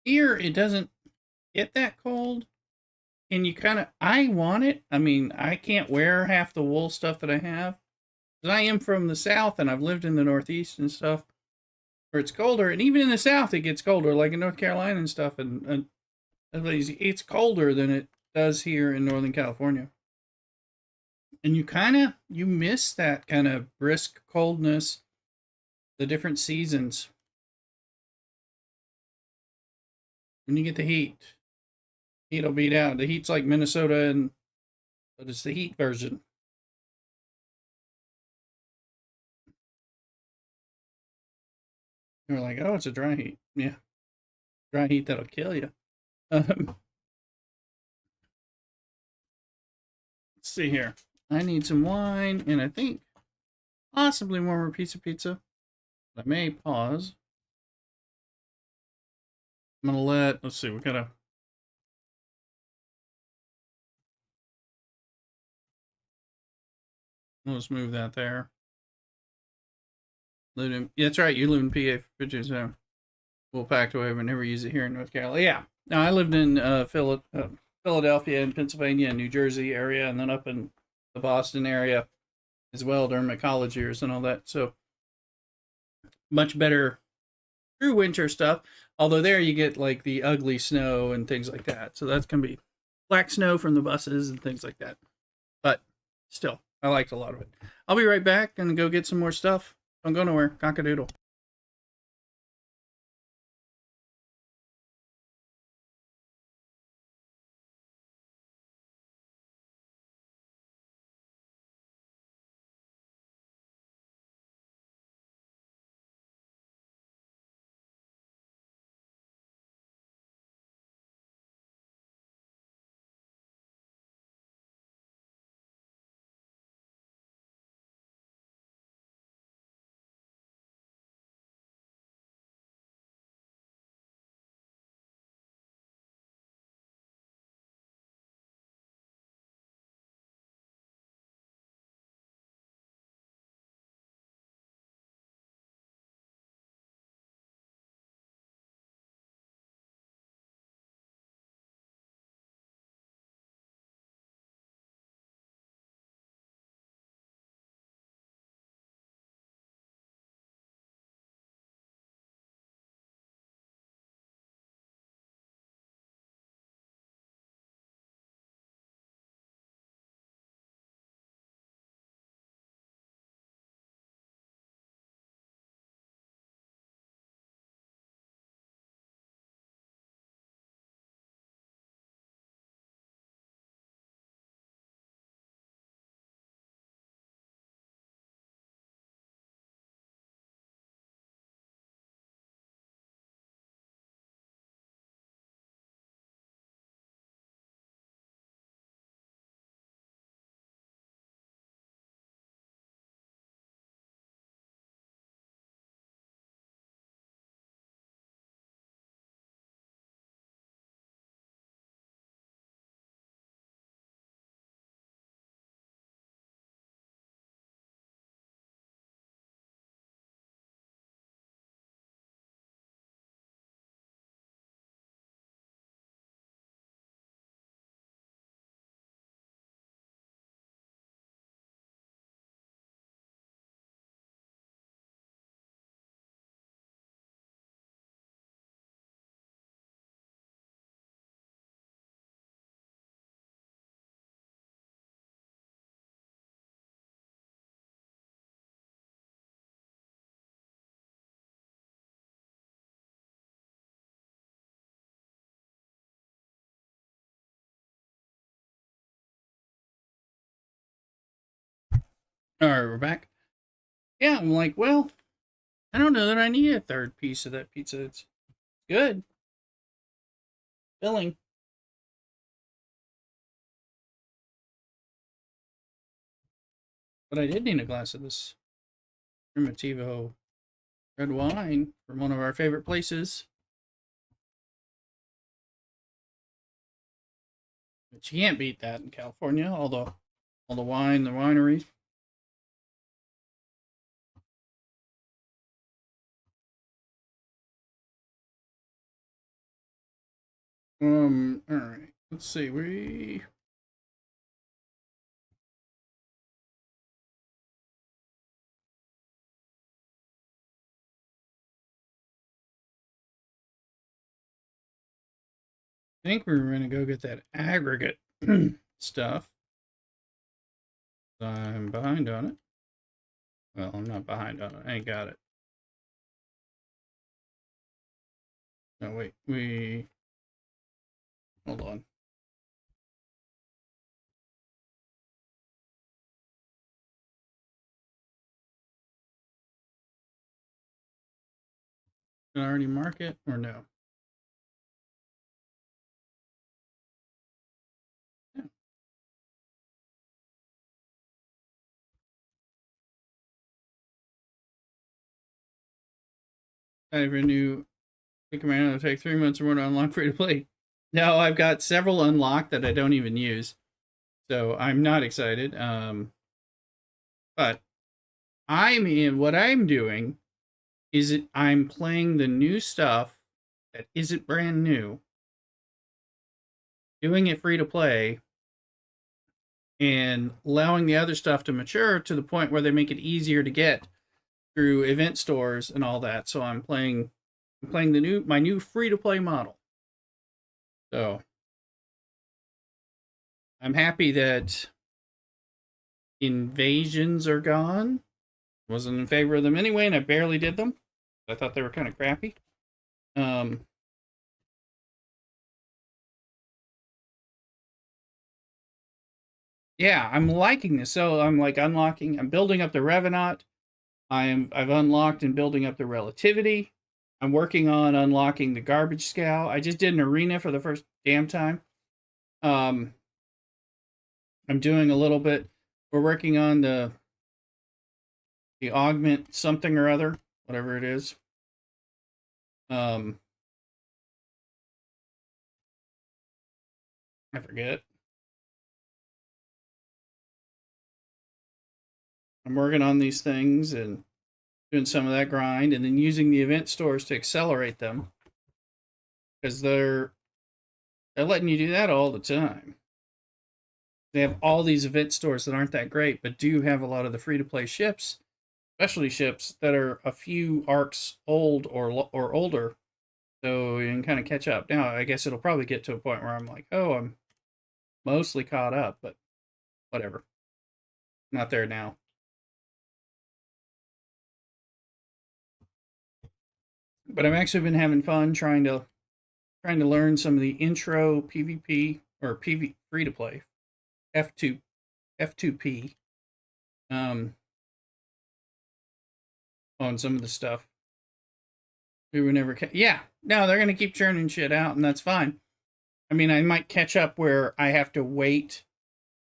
Here, it doesn't get that cold. And you kind of, I want it. I mean, I can't wear half the wool stuff that I have. Because I am from the South and I've lived in the Northeast and stuff where it's colder. And even in the South, it gets colder, like in North Carolina and stuff. And it's colder than it does here in Northern California. And you miss that kind of brisk coldness, the different seasons when you get the heat. Heat'll beat out. The heat's like Minnesota, but it's the heat version. You're like, oh, it's a dry heat. Yeah, dry heat that'll kill you. Let's see here. I need some wine, and I think possibly one more piece of pizza. I may pause. I'm gonna let's see, we gotta, let's move that there. Yeah, that's right, you live in PA for pictures, so we'll pack away, but never use it here in North Carolina. Yeah, no, I lived in Philadelphia and Pennsylvania and New Jersey area, and then up in the Boston area as well during my college years and all that. So much better through winter stuff. Although there you get like the ugly snow and things like that. So that's gonna be black snow from the buses and things like that. But still, I liked a lot of it. I'll be right back and go get some more stuff. Don't go nowhere. Cockadoodle. All right, we're back. Yeah, I'm like, well, I don't know that I need a third piece of that pizza. It's good, filling, but I did need a glass of this Primitivo red wine from one of our favorite places. But you can't beat that in California, although all the wine, the wineries. All right. Let's see. Think we were gonna go get that aggregate stuff. I'm behind on it. Well, I'm not behind on it. I ain't got it. No, wait. We hold on. Did I already mark it or no? Yeah. I never knew a command will take 3 months or more to unlock free to play. No, I've got several unlocked that I don't even use, so I'm not excited. But I'm in. What I'm doing is I'm playing the new stuff that isn't brand new, doing it free to play, and allowing the other stuff to mature to the point where they make it easier to get through event stores and all that. So I'm playing my new free to play model. So I'm happy that invasions are gone. Wasn't in favor of them anyway, and I barely did them. I thought they were kind of crappy. Um, yeah, I'm liking this. So I'm like unlocking. I'm building up the Revenant. I've unlocked and building up the Relativity. I'm working on unlocking the Garbage Scow. I just did an arena for the first damn time. Um, I'm doing a little bit. We're working on the augment something or other, whatever it is. Um, I forget. I'm working on these things and doing some of that grind, and then using the event stores to accelerate them because they're letting you do that all the time. They have all these event stores that aren't that great, but do have a lot of the free to play ships, especially ships that are a few arcs old or older, so you can kind of catch up. Now, I guess it'll probably get to a point where I'm like, oh, I'm mostly caught up, but whatever. Not there now. But I've actually been having fun trying to learn some of the intro PvP or PV free to play F2 F2P um on some of the stuff. We were never yeah, no, they're going to keep churning shit out and that's fine. I mean, I might catch up where I have to wait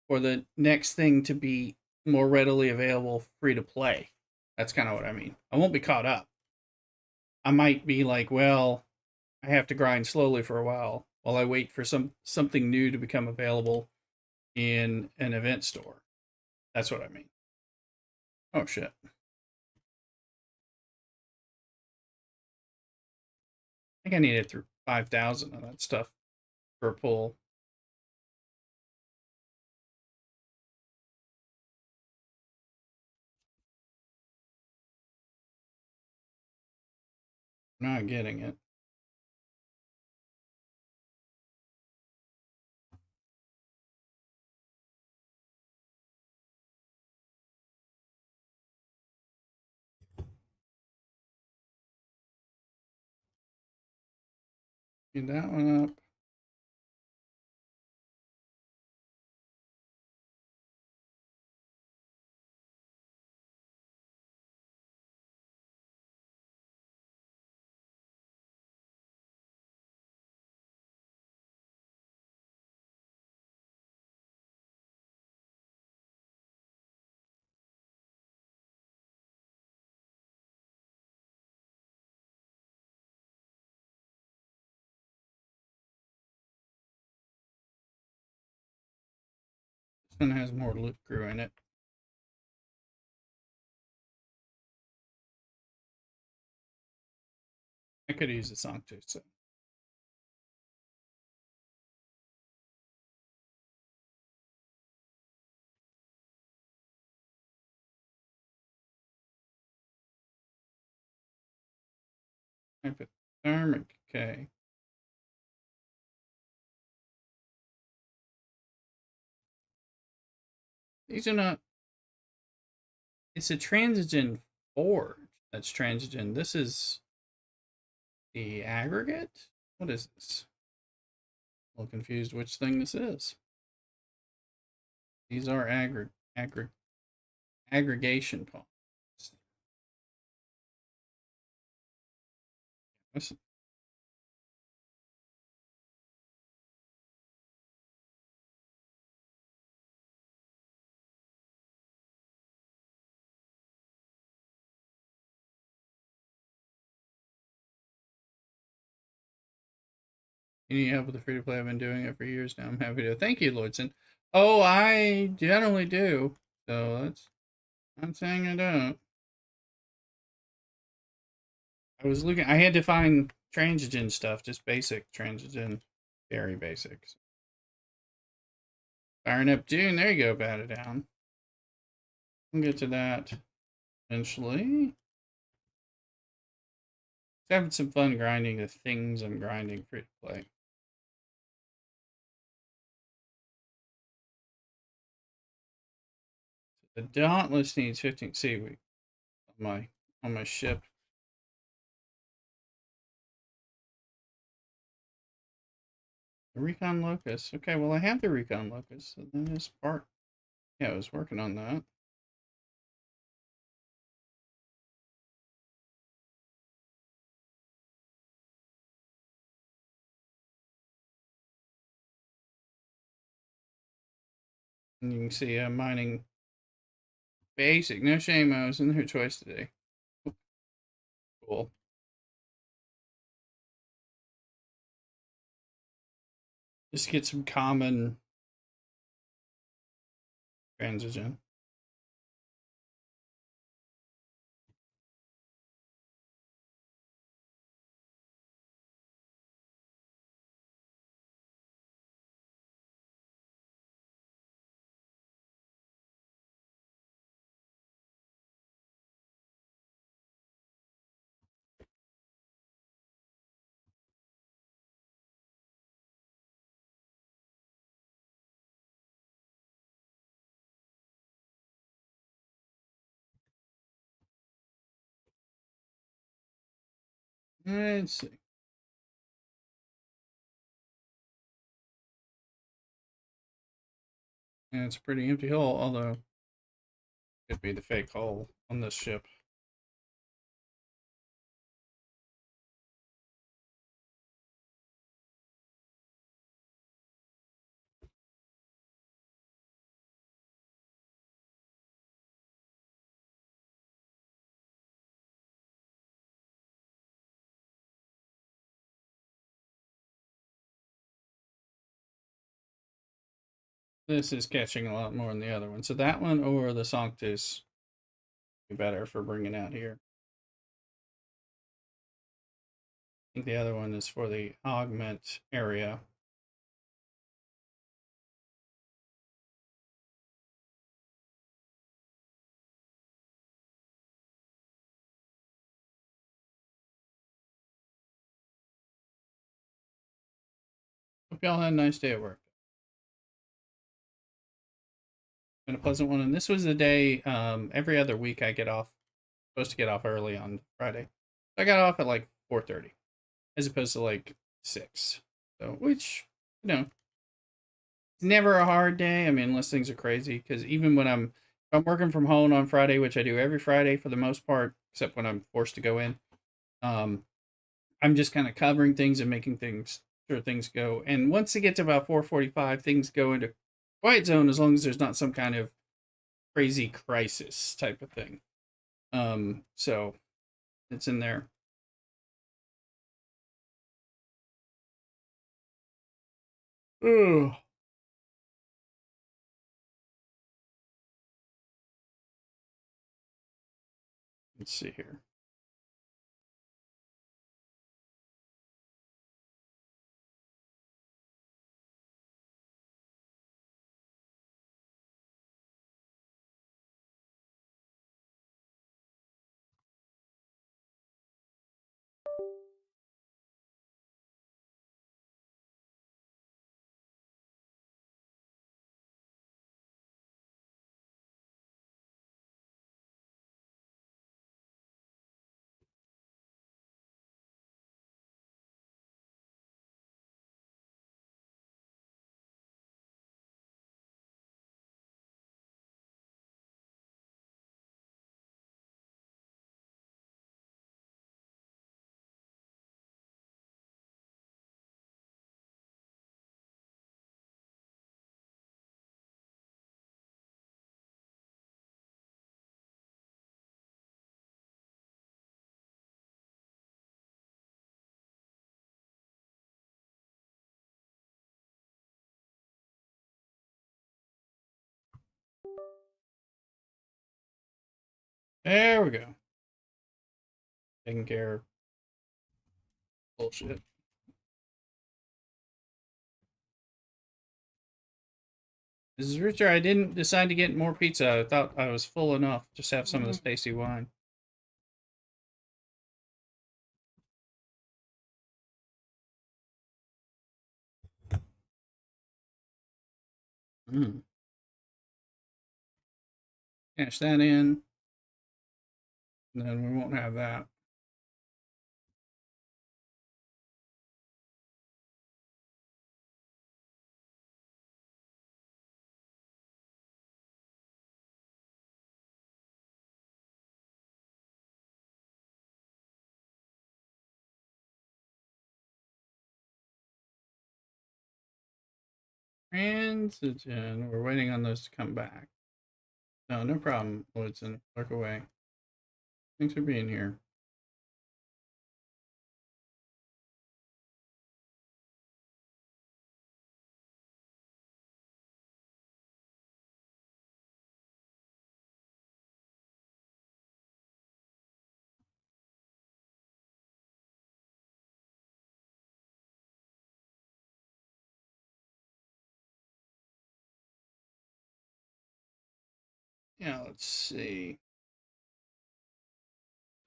for the next thing to be more readily available free to play. That's kind of what I mean. I won't be caught up. I might be like, well, I have to grind slowly for a while I wait for something new to become available in an event store. That's what I mean. Oh shit. I think I needed through 5,000 of that stuff for a pull. Not getting it. Get that one up. one has more loot crew in it. I could use a song too, so. Hypothermic, okay. These are not. It's a transigen forge that's transigen. This is the aggregate? What is this? A little confused which thing this is. These are aggregation points. This, you need help with the free to play? I've been doing it for years now. I'm happy to. Thank you, Lloydson. Oh, I generally do. So that's. I'm saying I don't. I was looking. I had to find transigen stuff, just basic transigen, very basics. Fire Neptune. There you go. Bat it down. We'll get to that eventually. Having some fun grinding the things I'm grinding free to play. The Dauntless needs 15 seaweed on my ship. The Recon Locust. Okay, well I have the Recon Locust, so then this part. Yeah, I was working on that. And you can see I'm mining basic. No shame, I was in her choice today. Cool. Just get some common transigen. Let's see. And it's a pretty empty hull, although it could be the fake hull on this ship. This is catching a lot more than the other one. So that one or the Sanctus be better for bringing out here. I think the other one is for the augment area. Hope y'all had a nice day at work. Been a pleasant one. And this was the day, every other week I get off. Supposed to get off early on Friday. I got off at like 4:30 as opposed to like 6. So, which, it's never a hard day. I mean, unless things are crazy. Because even when if I'm working from home on Friday, which I do every Friday for the most part, except when I'm forced to go in, um, I'm just kind of covering things and making sure things go. And once it gets to about 4:45, things go into quiet zone as long as there's not some kind of crazy crisis type of thing. So it's in there. Ugh. Let's see here. There we go. Taking care of bullshit. This is Richard. I didn't decide to get more pizza. I thought I was full enough. Just have some of this tasty wine. Mm. Cash that in. And then we won't have that. Transition. We're waiting on those to come back. No, no problem, Woodson. Work away. Thanks for being here. Yeah, let's see.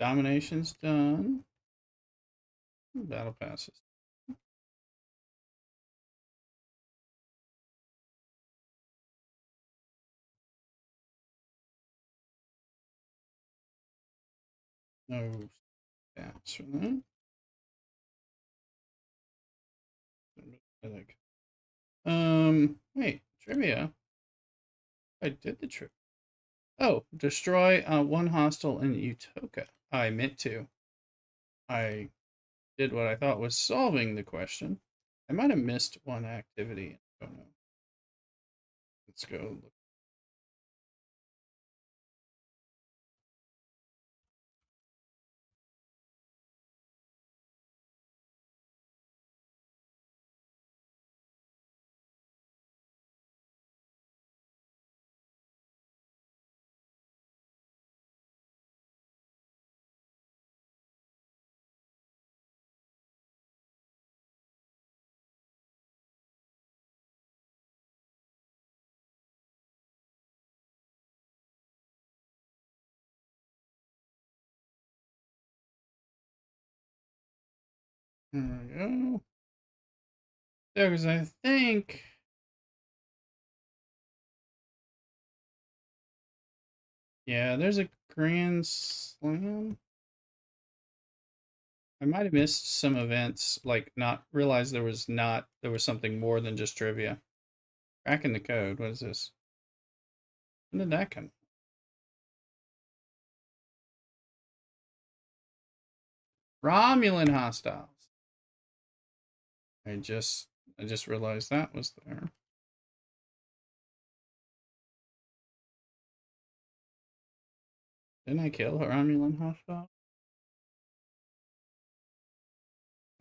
Domination's done. Battle passes. No stats for that. Wait, trivia. I did the trip. Oh, destroy one hostile in Utoka. I meant to. I did what I thought was solving the question. I might have missed one activity. I don't know. Let's go look. There we go. Yeah, because I think. Yeah, there's a Grand Slam. I might have missed some events, like not realized there was something more than just trivia. Cracking the code. What is this? When did that come? Romulan hostiles. I just I just realized that was there. Didn't I kill a Romulan hostile?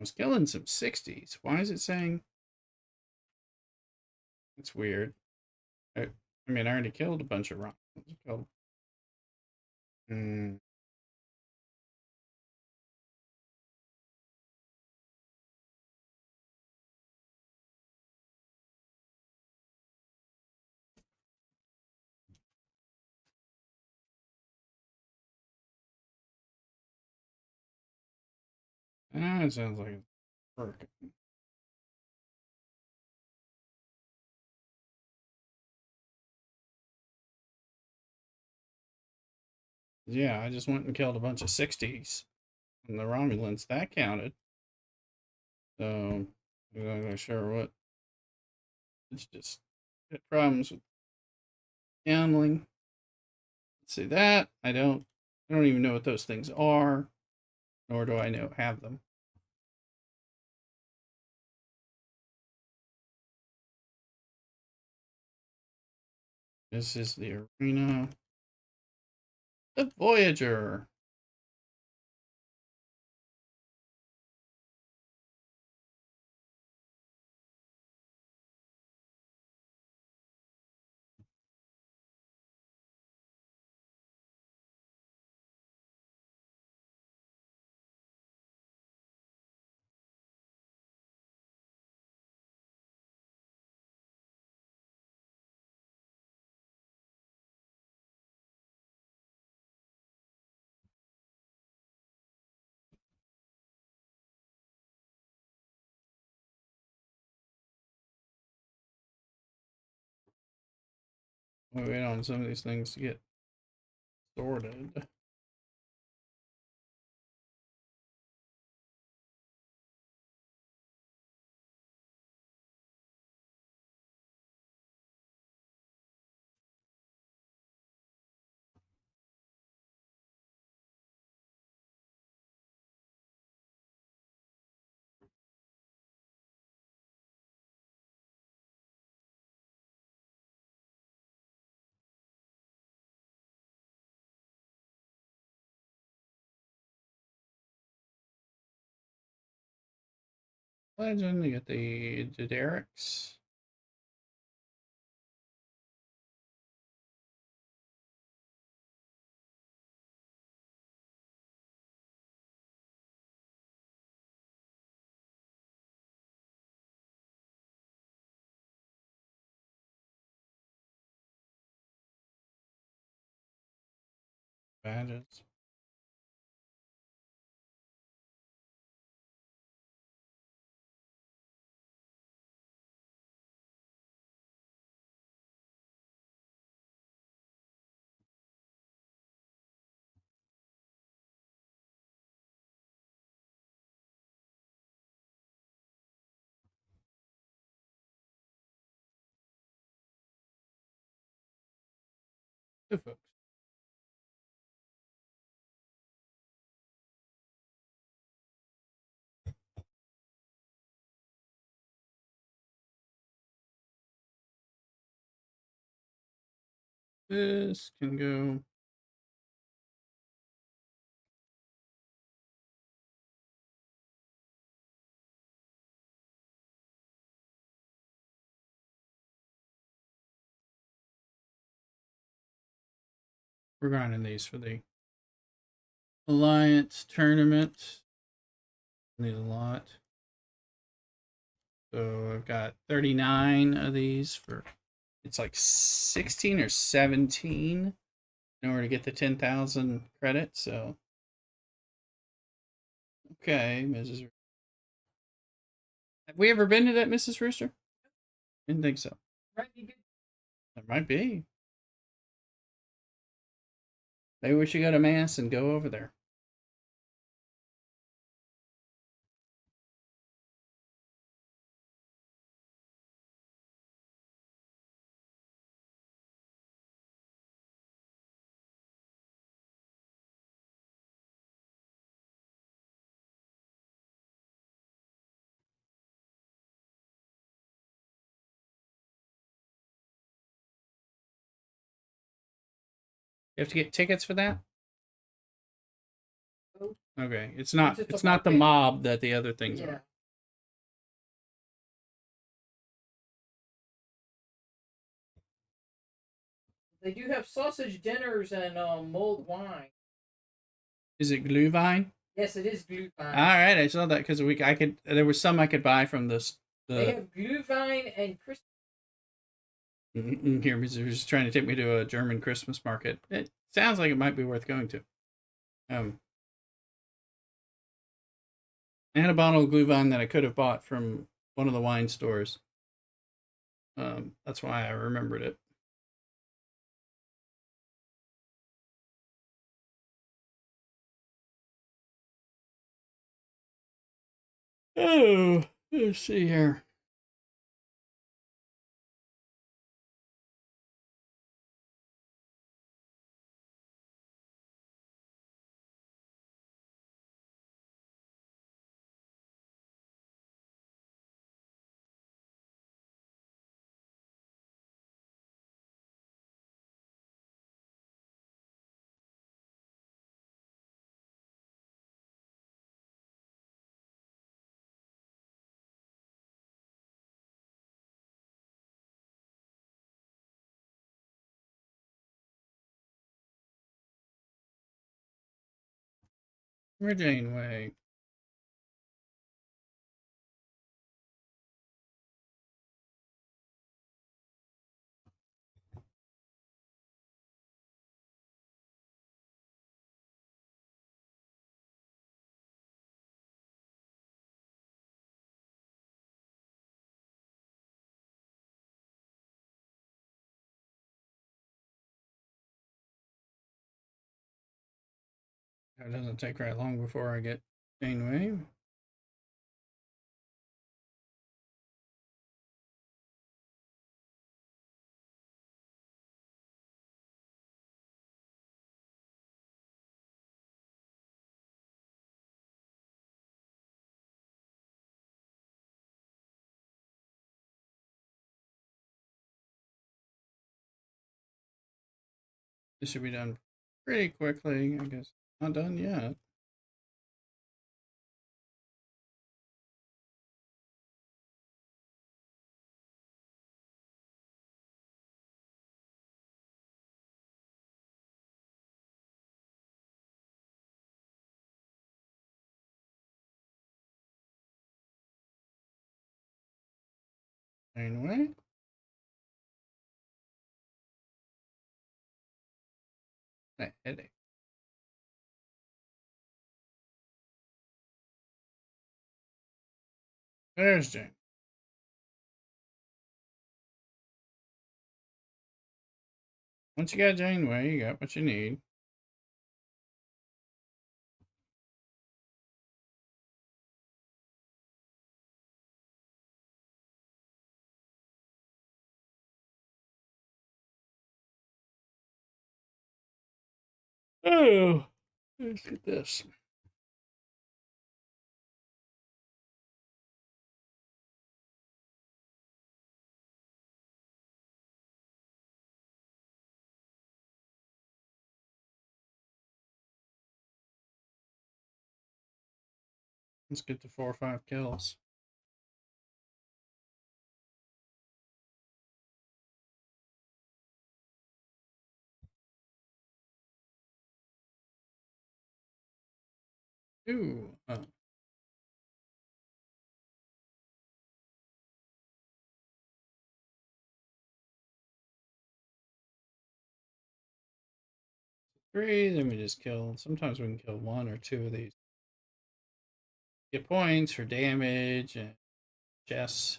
I was killing some 60s. Why is it saying? It's weird. I mean, I already killed a bunch of Romulans. Hmm. Ah, it sounds like it's working. Yeah, I just went and killed a bunch of 60s from the Romulans. That counted. So, I'm not really sure what. It's just got problems with gambling. Let's see that. I don't even know what those things are, nor do I know have them. This is the arena. The Voyager. We wait on some of these things to get sorted. Legend, you get the Derricks. Badges. Good folks. This can go. We're grinding these for the Alliance tournament. Need a lot. So I've got 39 of these for, it's like 16 or 17 in order to get the 10,000 credit. So, okay, Mrs. Have we ever been to that, Mrs. Rooster? Didn't think so. Might be good. There might be. Maybe we should go to Mass and go over there. You have to get tickets for that? Okay, it's not the mob that the other things are. They do have sausage dinners and mulled wine. Is it Glühwein? Yes, it is Glühwein. All right, I saw that because there was some I could buy from this. They have Glühwein and Christmas. Here, Mr. Who's trying to take me to a German Christmas market. It sounds like it might be worth going to. I had a bottle of Glühwein that I could have bought from one of the wine stores. That's why I remembered it. Oh, let's see here. Where Janeway? It doesn't take very long before I get Janeway. This should be done pretty quickly, I guess. Not done yet. Janeway. A headache. There's Jane. Once you got Janeway, you got what you need. Oh, let's get this. Let's get to 4 or 5 kills. Ooh. 3, then we just kill. Sometimes we can kill 1 or 2 of these. Get points for damage and chests.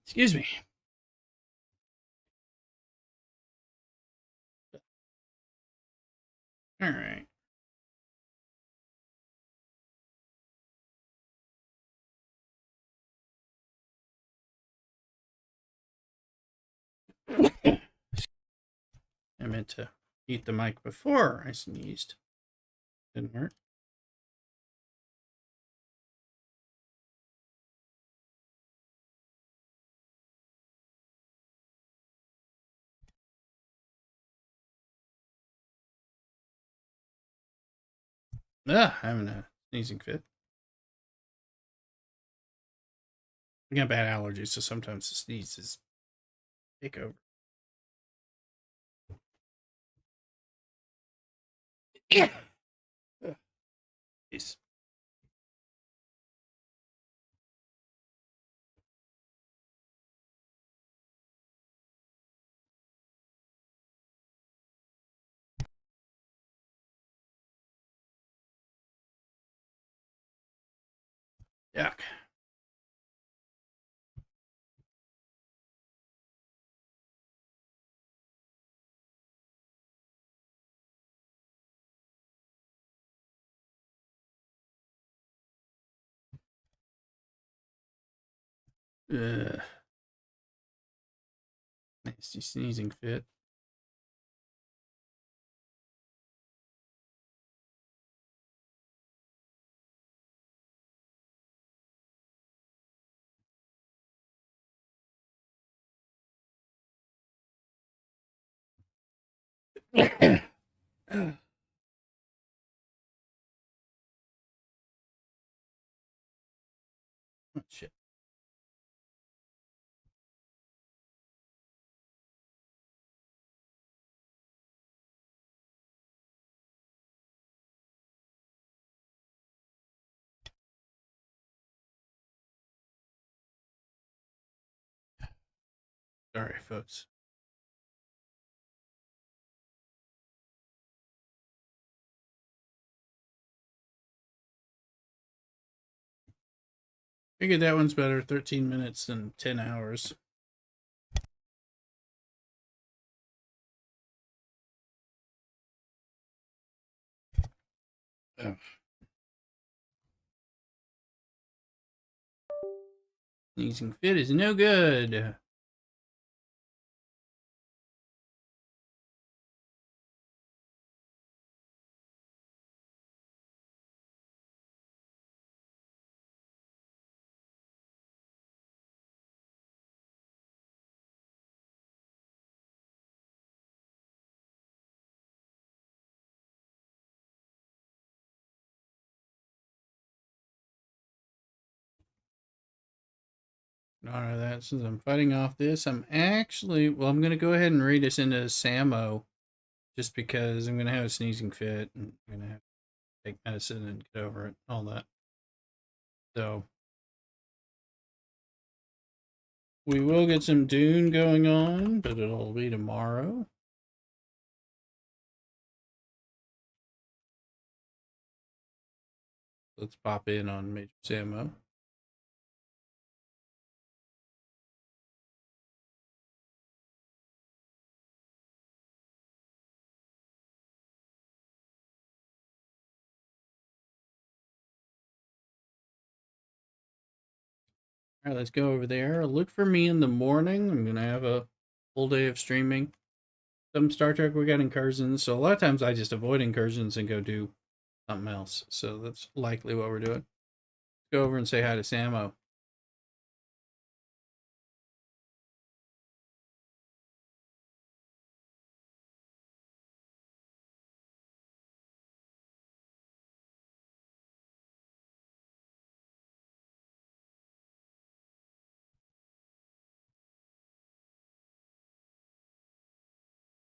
Excuse me. All right. I meant to eat the mic before I sneezed. Didn't work. Ah, having a sneezing fit. I got bad allergies, so sometimes the sneezes take over. Yeah. Peace. Yuck. Ugh. Nasty sneezing fit. Oh, shit. Sorry, folks. Figured that one's better. 13 minutes than 10 hours. Oh. Sneezing fit is no good. Alright, that since I'm fighting off this, I'm actually I'm gonna go ahead and read this into Samo just because I'm gonna have a sneezing fit and I'm gonna have to take medicine and get over it, all that. So we will get some Dune going on, but it'll be tomorrow. Let's pop in on Major Samo. All right, let's go over there. Look for me in the morning. I'm gonna have a full day of streaming. Some Star Trek we got incursions, so a lot of times I just avoid incursions and go do something else. So that's likely what we're doing. Go over and say hi to Samo.